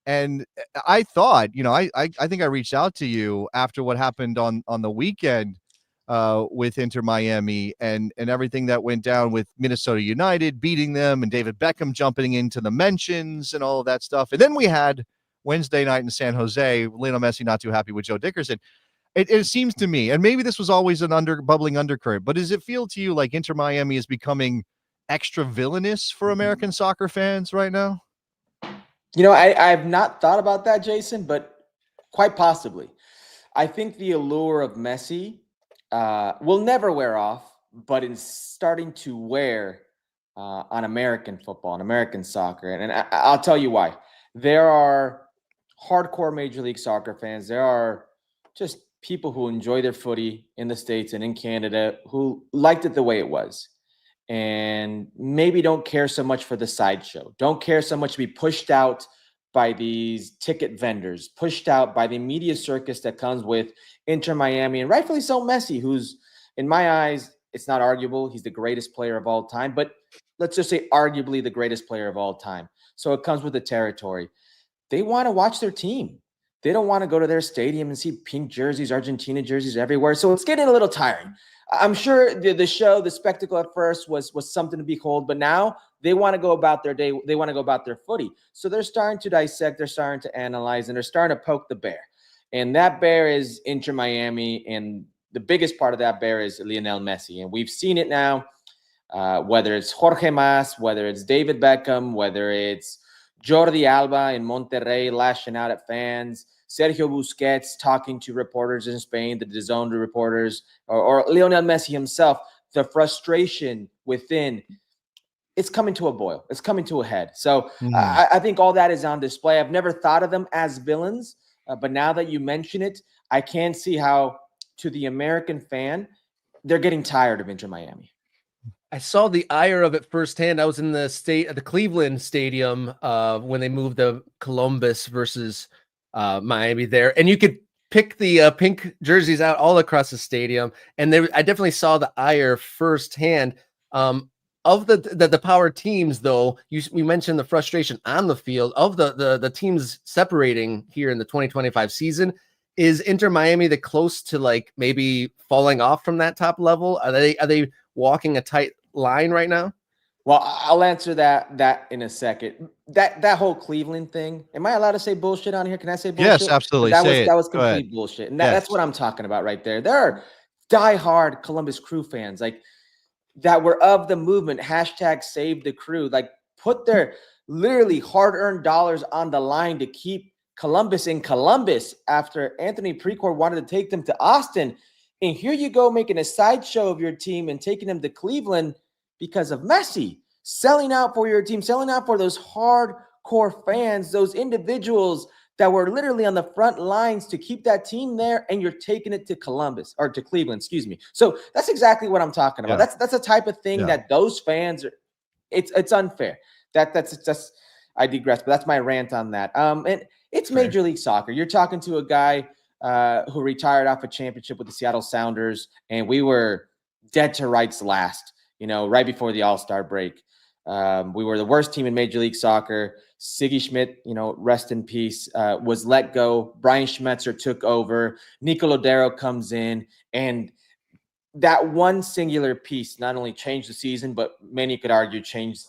and I thought, I think I reached out to you after what happened on the weekend with Inter Miami and everything that went down with Minnesota United beating them and David Beckham jumping into the mentions and all of that stuff, and then we had Wednesday night in San Jose, Lionel Messi not too happy with Joe Dickerson. It seems to me, and maybe this was always an bubbling undercurrent, but does it feel to you like Inter Miami is becoming extra villainous for American soccer fans right now? I've not thought about that, Jason, but quite possibly. I think the allure of Messi will never wear off, but it's starting to wear on American football and American soccer. And I'll tell you why. There are hardcore Major League Soccer fans. There are just people who enjoy their footy in the States and in Canada who liked it the way it was and maybe don't care so much for the sideshow, don't care so much to be pushed out by these ticket vendors, pushed out by the media circus that comes with Inter Miami, and rightfully so Messi, who's, in my eyes, it's not arguable, he's the greatest player of all time, but let's just say arguably the greatest player of all time. So it comes with the territory. They want to watch their team. They don't want to go to their stadium and see pink jerseys, Argentina jerseys everywhere. So it's getting a little tiring. I'm sure the show, the spectacle at first was something to behold, but now they want to go about their day. They want to go about their footy. So they're starting to dissect, they're starting to analyze, and they're starting to poke the bear. And that bear is Inter Miami, and the biggest part of that bear is Lionel Messi. And we've seen it now, whether it's Jorge Mas, whether it's David Beckham, whether it's Jordi Alba in Monterrey lashing out at fans, Sergio Busquets talking to reporters in Spain, the DAZN reporters, or Lionel Messi himself, the frustration within, it's coming to a boil. It's coming to a head. So I think all that is on display. I've never thought of them as villains, but now that you mention it, I can see how, to the American fan, they're getting tired of Inter Miami. I saw the ire of it firsthand. I was in the Cleveland Stadium when they moved the Columbus versus Miami there, and you could pick the pink jerseys out all across the stadium. And I definitely saw the ire firsthand. Of the power teams, though, we mentioned the frustration on the field of the teams separating here in the 2025 season. Is Inter Miami the close to like maybe falling off from that top level? Are they walking a tight line right now? Well, I'll answer that in a second. That whole Cleveland thing. Am I allowed to say bullshit on here? Can I say bullshit? Yes, absolutely. That was complete bullshit. And that's what I'm talking about right there. There are diehard Columbus Crew fans like that were of the movement. # save the crew. Like put their literally hard-earned dollars on the line to keep Columbus in Columbus after Anthony Precourt wanted to take them to Austin. And here you go making a sideshow of your team and taking them to Cleveland because of Messi, selling out for your team, selling out for those hardcore fans, those individuals that were literally on the front lines to keep that team there, and you're taking it to Columbus or to Cleveland, excuse me. So that's exactly what I'm talking about. Yeah. That's a type of thing that those fans are. It's unfair. That's I digress, but that's my rant on that. And it's Major League Soccer. You're talking to a guy who retired off a championship with the Seattle Sounders, and we were dead to rights last, right before the All-Star break. We were the worst team in Major League Soccer. Siggy Schmidt, rest in peace, was let go. Brian Schmetzer took over. Nico Lodero comes in, and that one singular piece not only changed the season, but many could argue changed,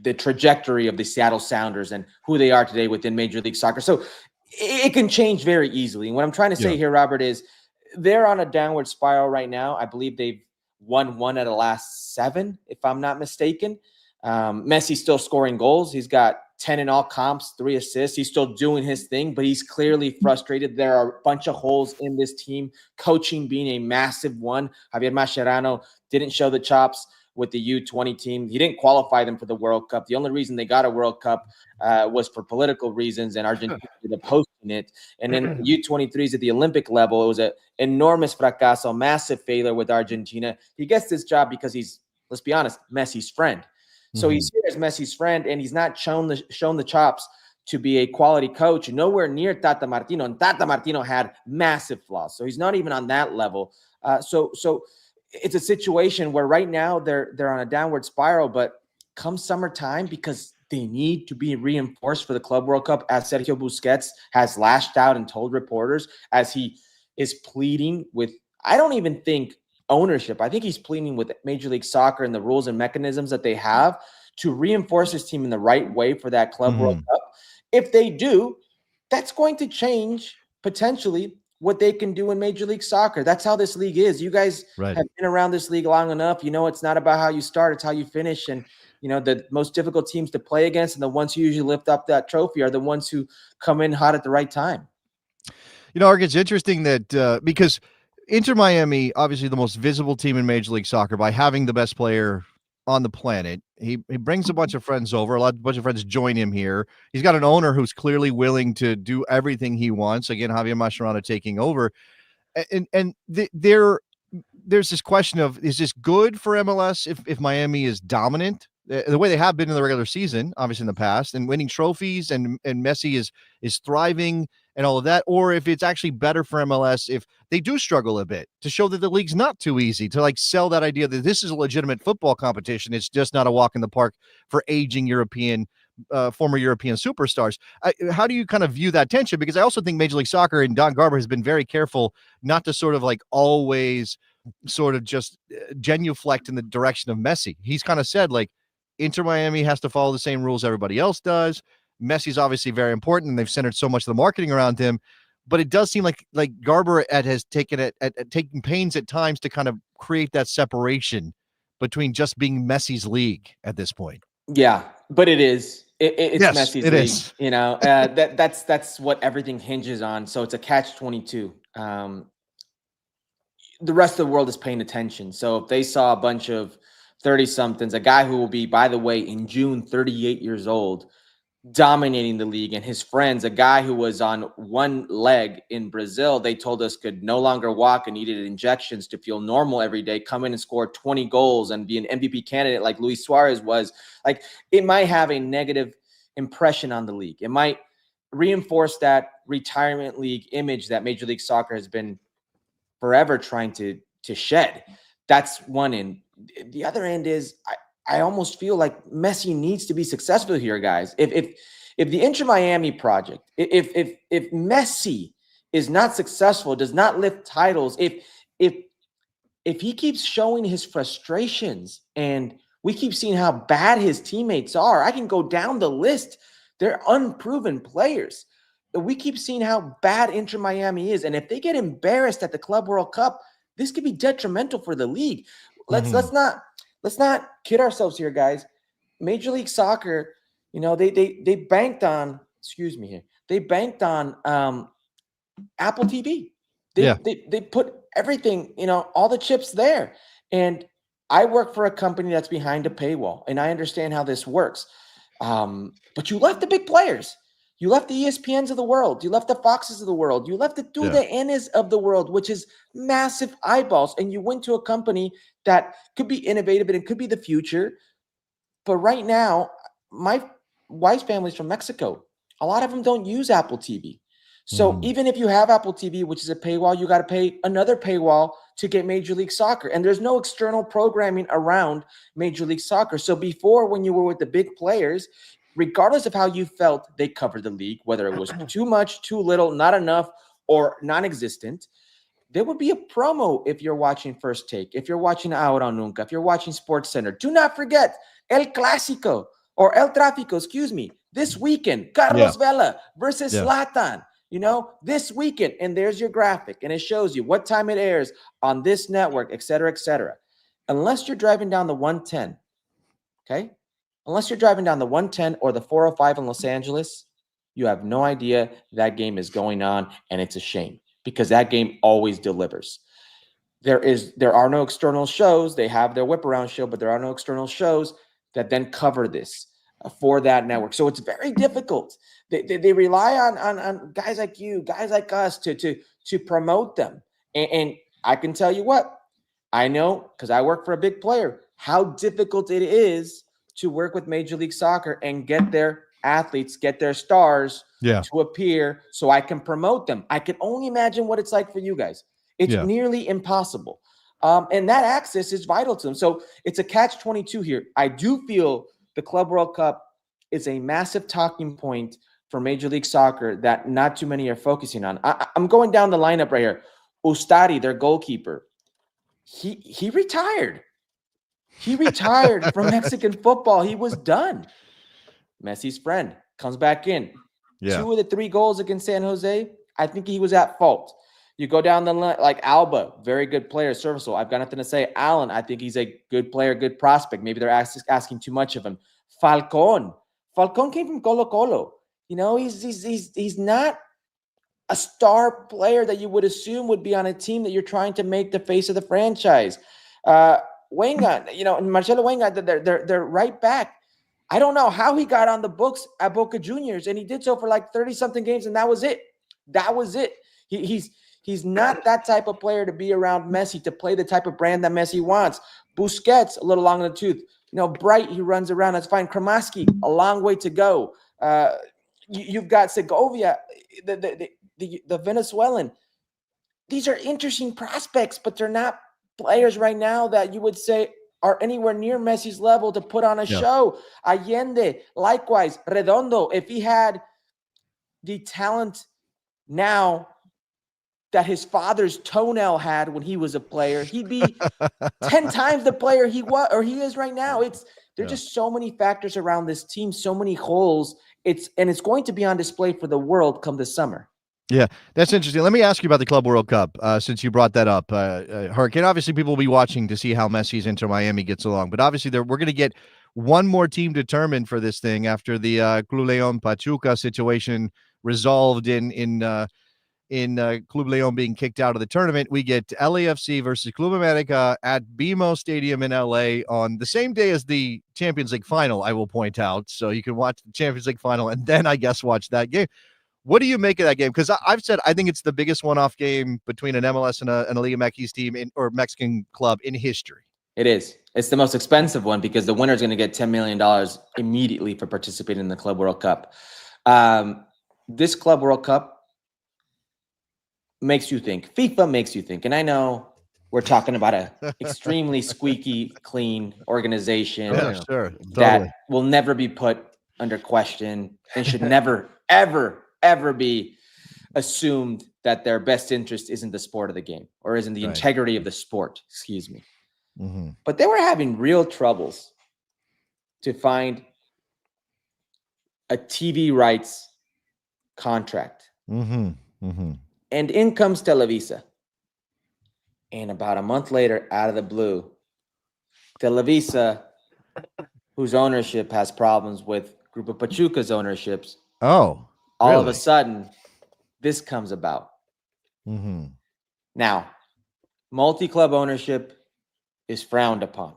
the trajectory of the Seattle Sounders and who they are today within Major League Soccer. So it can change very easily. And what I'm trying to say here, Robert, is they're on a downward spiral right now. I believe they've won 1 out of the last 7, if I'm not mistaken. Messi's still scoring goals. He's got 10 in all comps, 3 assists. He's still doing his thing, but he's clearly frustrated. There are a bunch of holes in this team, coaching being a massive one. Javier Mascherano didn't show the chops with the U20 team. He didn't qualify them for the World Cup. The only reason they got a World Cup was for political reasons, and Argentina ended up hosting it. And then U23s at the Olympic level, it was an enormous fracaso, massive failure with Argentina. He gets this job because he's, let's be honest, Messi's friend. So he's here as Messi's friend, and he's not shown the chops to be a quality coach, nowhere near Tata Martino. And Tata Martino had massive flaws. So he's not even on that level. So it's a situation where right now they're on a downward spiral, but come summertime, because they need to be reinforced for the Club World Cup, as Sergio Busquets has lashed out and told reporters, as he is pleading with, I don't even think ownership. I think he's pleading with Major League Soccer and the rules and mechanisms that they have to reinforce his team in the right way for that Club World Cup. If they do, that's going to change potentially what they can do in Major League Soccer. That's how this league is. You guys have been around this league long enough. It's not about how you start, it's how you finish. And, the most difficult teams to play against and the ones who usually lift up that trophy are the ones who come in hot at the right time. Ark, it's interesting that because Inter Miami, obviously the most visible team in Major League Soccer by having the best player on the planet. He brings a bunch of friends over. A bunch of friends join him here. He's got an owner who's clearly willing to do everything he wants. Again, Javier Mascherano taking over. And there's this question of, is this good for MLS if Miami is dominant the way they have been in the regular season, obviously in the past, and winning trophies, and Messi is thriving and all of that, or if it's actually better for MLS if they do struggle a bit, to show that the league's not too easy, to sell that idea that this is a legitimate football competition. It's just not a walk in the park for aging former European superstars. How do you kind of view that tension? Because I also think Major League Soccer and Don Garber has been very careful not to sort of always sort of just genuflect in the direction of Messi. He's kind of said Inter Miami has to follow the same rules everybody else does. Messi's obviously very important, and they've centered so much of the marketing around him. But it does seem like Garber has taken pains at times to kind of create that separation between just being Messi's league at this point. Yeah, but it is. It's yes, Messi's it league. Is. That's what everything hinges on. So it's a catch-22. The rest of the world is paying attention. So if they saw a bunch of 30-somethings, a guy who will be, by the way, in June, 38 years old, dominating the league, and his friends, a guy who was on one leg in Brazil, they told us could no longer walk and needed injections to feel normal every day, come in and score 20 goals and be an MVP candidate like Luis Suarez was. It might have a negative impression on the league. It might reinforce that retirement league image that Major League Soccer has been forever trying to shed. That's one end. The other end is I almost feel like Messi needs to be successful here, guys. If the Inter Miami project, if Messi is not successful, does not lift titles, if he keeps showing his frustrations and we keep seeing how bad his teammates are, I can go down the list. They're unproven players. We keep seeing how bad Inter Miami is, and if they get embarrassed at the Club World Cup, this could be detrimental for the league. Let's not kid ourselves here, guys. Major League Soccer, they banked on, they banked on Apple TV. They put everything, all the chips there. And I work for a company that's behind a paywall, and I understand how this works. But you left the big players. You left the ESPNs of the world. You left the Foxes of the world. You left the TUDNs of the world, which is massive eyeballs. And you went to a company that could be innovative and it could be the future. But right now, my wife's family's from Mexico. A lot of them don't use Apple TV. So even if you have Apple TV, which is a paywall, you got to pay another paywall to get Major League Soccer. And there's no external programming around Major League Soccer. So before, when you were with the big players, regardless of how you felt, they covered the league, whether it was too much, too little, not enough, or non-existent. There would be a promo if you're watching First Take, if you're watching Ahora o Nunca, if you're watching Sports Center. Do not forget El Clásico, or El Tráfico, excuse me, this weekend, Carlos Vela versus Zlatan. This weekend, and there's your graphic, and it shows you what time it airs on this network, et cetera, et cetera. Unless you're driving down the 110, okay? Unless you're driving down the 110 or the 405 in Los Angeles, you have no idea that game is going on, and it's a shame because that game always delivers. There are no external shows. They have their whip around show, but there are no external shows that then cover this for that network. So it's very difficult. They rely on guys like you, guys like us to promote them. And I can tell you what, I know, because I work for a big player, how difficult it is to work with Major League Soccer and get their athletes, get their stars to appear so I can promote them. I can only imagine what it's like for you guys. It's nearly impossible. And that access is vital to them. So it's a catch-22 here. I do feel the Club World Cup is a massive talking point for Major League Soccer that not too many are focusing on. I'm going down the lineup right here. Ustari, their goalkeeper, he retired. He retired from Mexican football. He was done. Messi's friend comes back in. 2 of the 3 goals against San Jose, I think he was at fault. You go down the line, like Alba, very good player, serviceable. I've got nothing to say. Allen, I think he's a good player, good prospect. Maybe they're asking too much of him. Falcon came from Colo-Colo. He's not a star player that you would assume would be on a team that you're trying to make the face of the franchise. Wenger, Marcelo Wenger, they're right back. I don't know how he got on the books at Boca Juniors, and he did so for like 30-something games, and that was it. That was it. He's not that type of player to be around Messi, to play the type of brand that Messi wants. Busquets, a little long in the tooth. Bright, he runs around. That's fine. Kramaski, a long way to go. You've got Segovia, the Venezuelan. These are interesting prospects, but they're not players right now that you would say are anywhere near Messi's level to put on a show. Allende, likewise. Redondo, if he had the talent now that his father's toenail had when he was a player, he'd be 10 times the player he was or he is right now. There are just so many factors around this team, so many holes. It's going to be on display for the world come this summer. Yeah, that's interesting. Let me ask you about the Club World Cup, since you brought that up. Hurricane, obviously people will be watching to see how Messi's Inter Miami gets along, but obviously we're going to get one more team determined for this thing after the Club Leon Pachuca situation resolved in Club Leon being kicked out of the tournament. We get LAFC versus Club America at BMO Stadium in LA on the same day as the Champions League final, I will point out. So you can watch the Champions League final and then I guess watch that game. What do you make of that game? Because I've said I think it's the biggest one-off game between an MLS and a Liga MX team or Mexican club in history. It is. It's the most expensive one because the winner is going to get $10 million immediately for participating in the Club World Cup. This Club World Cup makes you think. FIFA makes you think. And I know we're talking about an extremely squeaky clean organization that will never be put under question and should never, ever be assumed that their best interest isn't the sport of the game or isn't the integrity of the sport, excuse me. Mm-hmm. But they were having real troubles to find a TV rights contract. Mm-hmm. Mm-hmm. And in comes Televisa. And about a month later, out of the blue, Televisa, whose ownership has problems with Grupo Pachuca's ownerships. Oh, all of a sudden, this comes about. Mm-hmm. Now, multi-club ownership is frowned upon.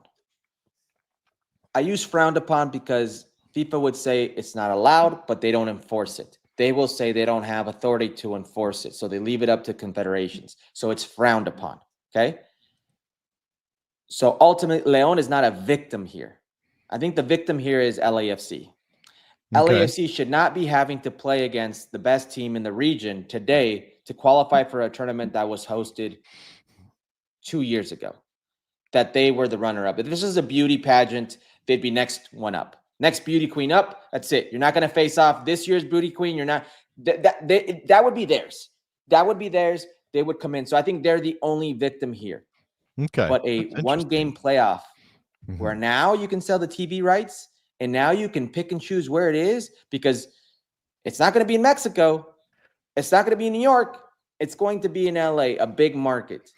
I use frowned upon because FIFA would say it's not allowed, but they don't enforce it. They will say they don't have authority to enforce it, so they leave it up to confederations. So it's frowned upon, okay? So ultimately, Leon is not a victim here. I think the victim here is LAFC. Okay. LAFC should not be having to play against the best team in the region today to qualify for a tournament that was hosted 2 years ago, that they were the runner-up. If this is a beauty pageant, they'd be next one up. Next beauty queen up, that's it. You're not going to face off this year's beauty queen. You're not that would be theirs. That would be theirs. They would come in. So I think they're the only victim here. Okay. But a That's one-game interesting. playoff Mhm. where now you can sell the TV rights and now you can pick and choose where it is, because it's not going to be in Mexico. It's not going to be in New York. It's going to be in LA, a big market.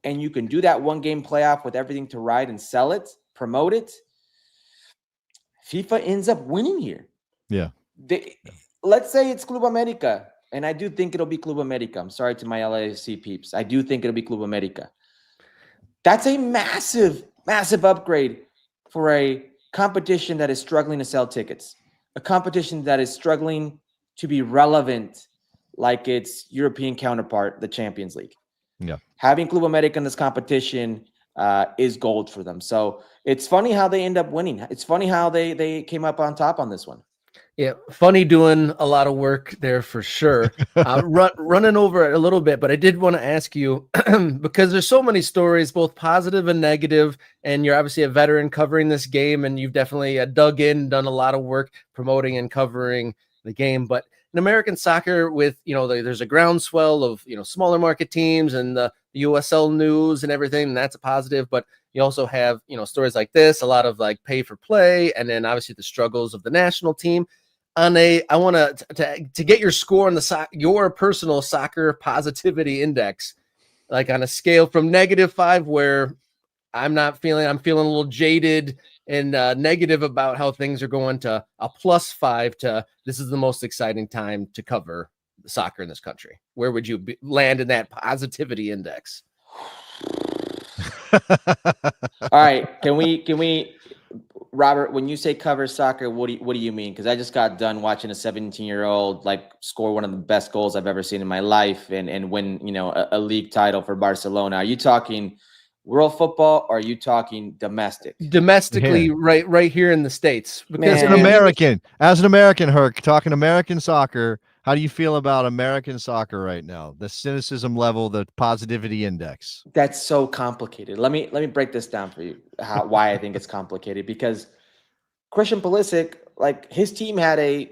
And you can do that one-game playoff with everything to ride and sell it, promote it. FIFA ends up winning here. Yeah. Let's say it's Club America, and I do think it'll be Club America. I'm sorry to my LAFC peeps. I do think it'll be Club America. That's a massive, massive upgrade for a competition that is struggling to sell tickets, a competition that is struggling to be relevant like its European counterpart, the Champions League. Yeah. Having Club America in this competition is gold for them. So it's funny how they end up winning. It's funny how they came up on top on this one. Yeah, funny doing a lot of work there for sure. Running over it a little bit, but I did want to ask you because there's so many stories, both positive and negative, and you're obviously a veteran covering this game, and you've definitely dug in, done a lot of work promoting and covering the game. But in American soccer, with there's a groundswell of smaller market teams and the USL news and everything, and that's a positive. But you also have stories like this, a lot of like pay for play, and then obviously the struggles of the national team. I want to get your score on your personal soccer positivity index, like on a scale from -5, where I'm feeling a little jaded and negative about how things are going, to a +5 to this is the most exciting time to cover soccer in this country. Where would you land in that positivity index? All right, can we Robert, when you say cover soccer, what do you mean? Because I just got done watching a 17-year-old like score one of the best goals I've ever seen in my life and win a league title for Barcelona. Are you talking world football, or are you talking domestic? Domestically, Yeah. right here in the States. Because As an American, Herc, talking American soccer, how do you feel about American soccer right now? The cynicism level, the positivity index. That's so complicated. Let me break this down for you. Why I think it's complicated, because Christian Pulisic, like his team had a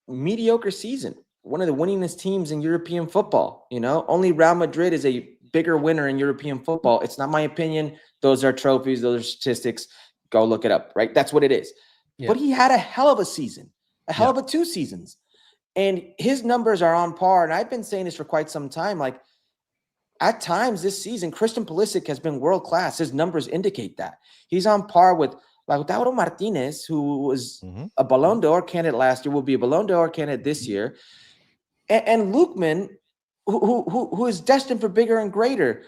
mediocre season, one of the winningest teams in European football. Only Real Madrid is a bigger winner in European football. It's not my opinion. Those are trophies. Those are statistics. Go look it up, right? That's what it is. Yeah. But he had a hell of a season, a hell of a 2 seasons. And his numbers are on par. And I've been saying this for quite some time. Like at times this season, Christian Pulisic has been world-class. His numbers indicate that. He's on par with Lautaro Martinez, who was a Ballon d'Or candidate last year, will be a Ballon d'Or candidate this year. And Lookman, who is destined for bigger and greater.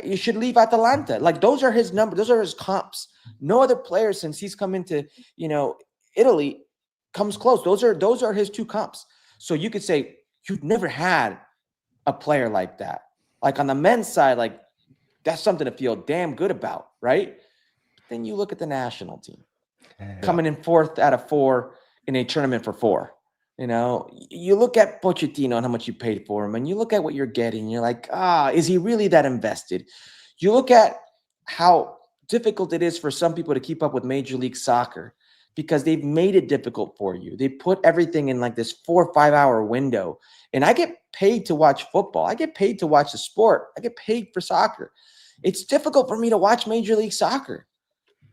You should leave Atalanta. Like those are his numbers. Those are his comps. No other player since he's come into, Italy comes close. Those are his 2 comps. So you could say you've never had a player like that. Like on the men's side, like that's something to feel damn good about, right? But then you look at the national team coming in 4th out of 4 in a tournament for 4. You look at Pochettino and how much you paid for him, and you look at what you're getting. You're like, is he really that invested? You look at how difficult it is for some people to keep up with Major League Soccer because they've made it difficult for you. They put everything in like this 4 or 5 hour window. And I get paid to watch football. I get paid to watch the sport. I get paid for soccer. It's difficult for me to watch Major League Soccer.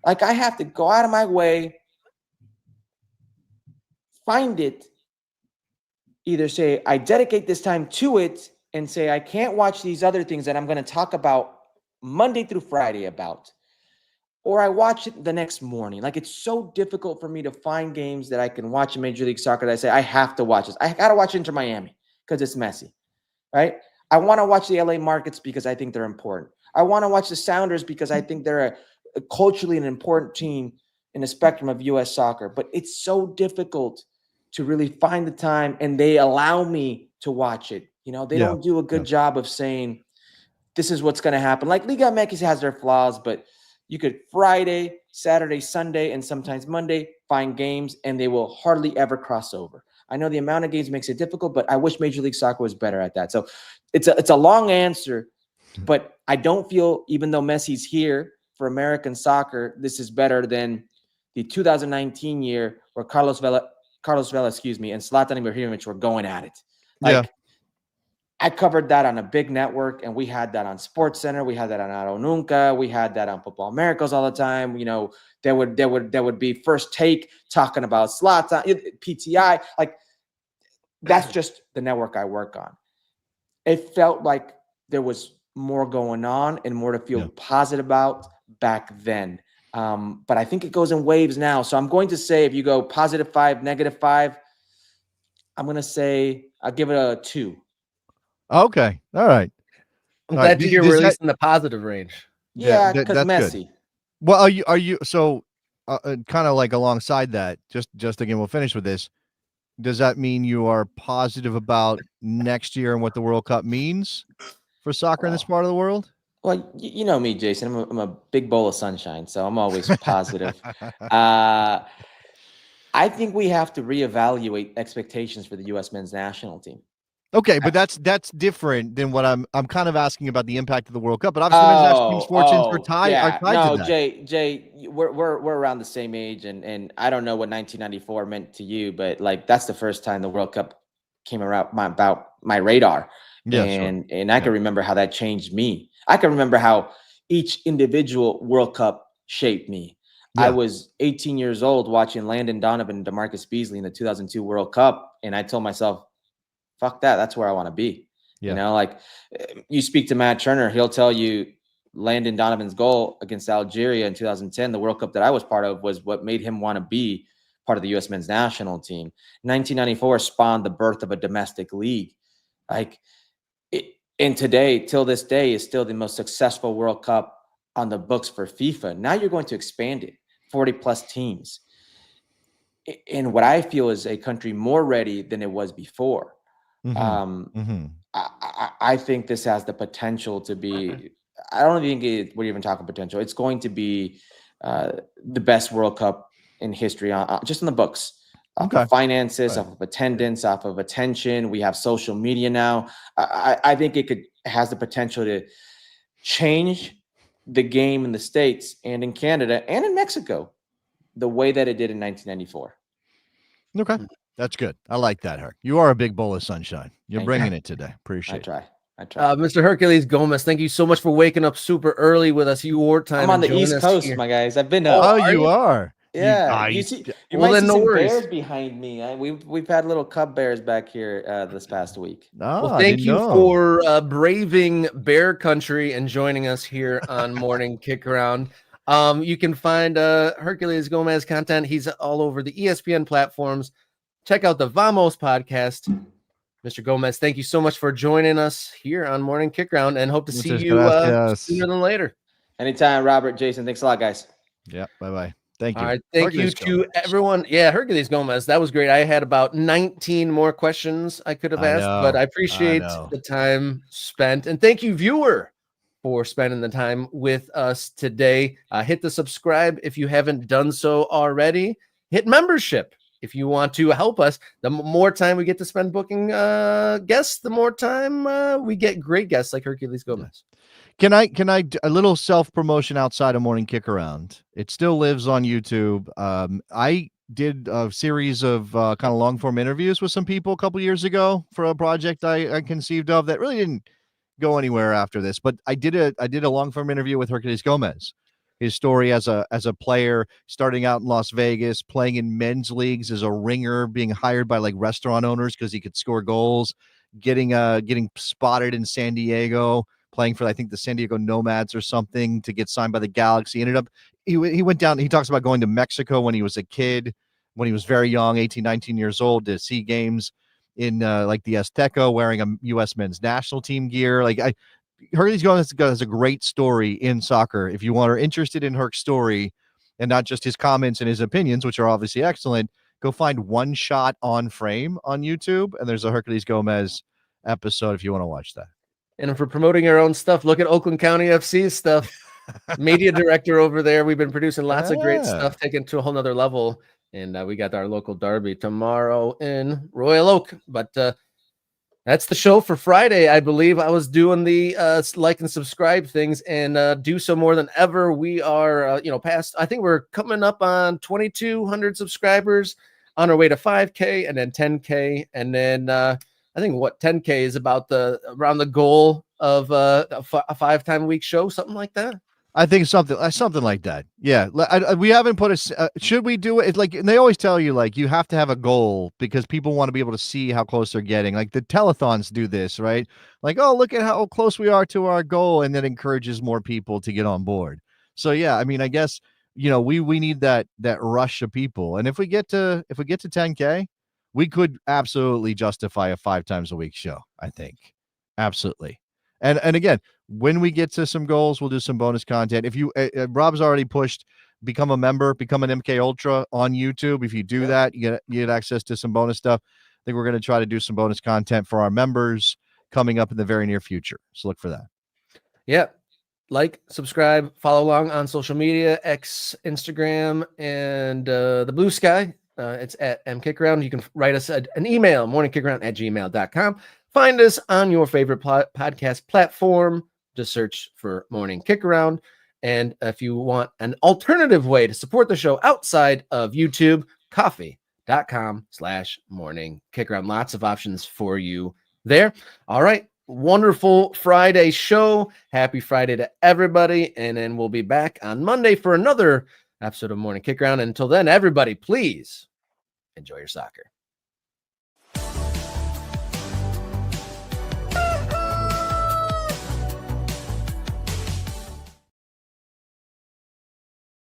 Like I have to go out of my way, find it, either say I dedicate this time to it and say I can't watch these other things that I'm going to talk about Monday through Friday about, or I watch it the next morning. Like it's so difficult for me to find games that I can watch in Major League Soccer that I say I have to watch this. I got to watch Inter Miami because it's messy, right? I want to watch the LA Markets because I think they're important. I want to watch the Sounders because I think they're a culturally an important team in the spectrum of U.S. soccer. But it's so difficult to really find the time, and they allow me to watch it. They don't do a good job of saying, this is what's going to happen. Like Liga MX has their flaws, but you could Friday, Saturday, Sunday, and sometimes Monday, find games, and they will hardly ever cross over. I know the amount of games makes it difficult, but I wish Major League Soccer was better at that. So it's a long answer, but I don't feel, even though Messi's here for American soccer, this is better than the 2019 year where Carlos Vela, and Zlatan Ibrahimovic were going at it. Like, I covered that on a big network, and we had that on SportsCenter. We had that on Aro Nunca. We had that on Football Miracles all the time. You know, there would be First Take talking about Zlatan, PTI. Like, that's just the network I work on. It felt like there was more going on and more to feel positive about back then. But I think it goes in waves now. So I'm going to say, if you go +5, -5, I'm going to say I'll give it a 2. Okay. All right. I'm glad to hear we're at least in the positive range. Yeah, because Messi. Good. Well, are you so kind of like alongside that, just again, we'll finish with this. Does that mean you are positive about next year and what the World Cup means for soccer in this part of the world? Well, you know me, Jason. I'm a big bowl of sunshine, so I'm always positive. I think we have to reevaluate expectations for the U.S. men's national team. Okay, but that's different than what I'm kind of asking about the impact of the World Cup. But obviously, the men's national team's fortunes are tied to that. Jay, we're around the same age, and I don't know what 1994 meant to you, but like, that's the first time the World Cup came around about my radar. Yeah, and I can remember how that changed me. I can remember how each individual World Cup shaped me. Yeah. I was 18 years old watching Landon Donovan and DeMarcus Beasley in the 2002 World Cup, and I told myself, fuck that, that's where I want to be. You know, like, you speak to Matt Turner, he'll tell you Landon Donovan's goal against Algeria in 2010, the World Cup that I was part of, was what made him want to be part of the U.S. men's national team. 1994 spawned the birth of a domestic league. Like, and today, till this day, is still the most successful World Cup on the books for FIFA. Now you're going to expand it, 40+ teams. And what I feel is a country more ready than it was before. I think this has the potential to be, I don't think we're even talking potential. It's going to be the best World Cup in history, just in the books. Off of finances, off of attendance, off of attention. We have social media now. I think it has the potential to change the game in the States and in Canada and in Mexico the way that it did in 1994. Okay. That's good. I like that, Herc. You are a big bowl of sunshine. You're bringing it today. Appreciate it. I try. Mr. Herculez Gomez, thank you so much for waking up super early with us. Your time. I'm on the East Coast, my guys. I've been up. Oh, you are? Yeah. You might see some bears behind me. We've had little cub bears back here this past week. Well, thank you for braving bear country and joining us here on Morning Kickaround. You can find Herculez Gomez content. He's all over the ESPN platforms. Check out the Vamos podcast. Mr. Gomez, thank you so much for joining us here on Morning Kickaround, and hope to see you sooner than later. Anytime, Robert, Jason. Thanks a lot, guys. Yeah, bye-bye. Thank you. All right, thank you to everyone. Yeah, Herculez Gomez, that was great. I had about 19 more questions I could have asked, but I appreciate the time spent. And thank you, viewer, for spending the time with us today. Hit the subscribe if you haven't done so already. Hit membership if you want to help us. The more time we get to spend booking guests, the more time we get great guests like Herculez Gomez. Can I a little self-promotion outside of Morning Kickaround? It still lives on YouTube. I did a series of kind of long-form interviews with some people a couple years ago for a project I conceived of that really didn't go anywhere after this, but I did a long-form interview with Herculez Gomez. His story as a player, starting out in Las Vegas, playing in men's leagues as a ringer, being hired by like restaurant owners because he could score goals, getting spotted in San Diego, playing for I think the San Diego Nomads or something to get signed by the Galaxy. Ended up he went down. He talks about going to Mexico when he was a kid, when he was very young, 18, 19 years old, to see games in like the Azteca, wearing a U.S. men's national team gear. Like Herculez Gomez has a great story in soccer. If you are interested in Herc's story and not just his comments and his opinions, which are obviously excellent, go find One Shot on Frame on YouTube, and there's a Herculez Gomez episode if you want to watch that. And for promoting our own stuff, look at Oakland County FC's stuff. media director over there. We've been producing lots of great Yeah. stuff, taken to a whole nother level. And we got our local derby tomorrow in Royal Oak. But that's the show for Friday. I believe I was doing the like and subscribe things, and do so more than ever. We are, past, I think we're coming up on 2,200 subscribers, on our way to 5K and then 10K. And then I think 10K is about around the goal of a 5-time a week show, something like that. I think something like that. Yeah, we haven't put should we do it? It's like, and they always tell you, like, you have to have a goal because people want to be able to see how close they're getting. Like the telethons do this, right? Like, oh, look at how close we are to our goal, and that encourages more people to get on board. So yeah, I mean, I guess we need that rush of people, and if we get to 10K, we could absolutely justify a 5 times a week show. I think absolutely. And again, when we get to some goals, we'll do some bonus content. If you, Rob's already pushed, become a member, become an MK Ultra on YouTube. If you do that, you get access to some bonus stuff. I think we're going to try to do some bonus content for our members coming up in the very near future. So look for that. Yeah. Like, subscribe, follow along on social media, X, Instagram, and the Blue Sky. It's at Kickaround. You can write us an email, morningkickaround@gmail.com. Find us on your favorite podcast platform. Just search for Morning Kickaround. And if you want an alternative way to support the show outside of YouTube, coffee.com/Morning Kickaround. Lots of options for you there. All right. Wonderful Friday show. Happy Friday to everybody. And then we'll be back on Monday for another episode of Morning Kickaround. Until then, everybody, please enjoy your soccer.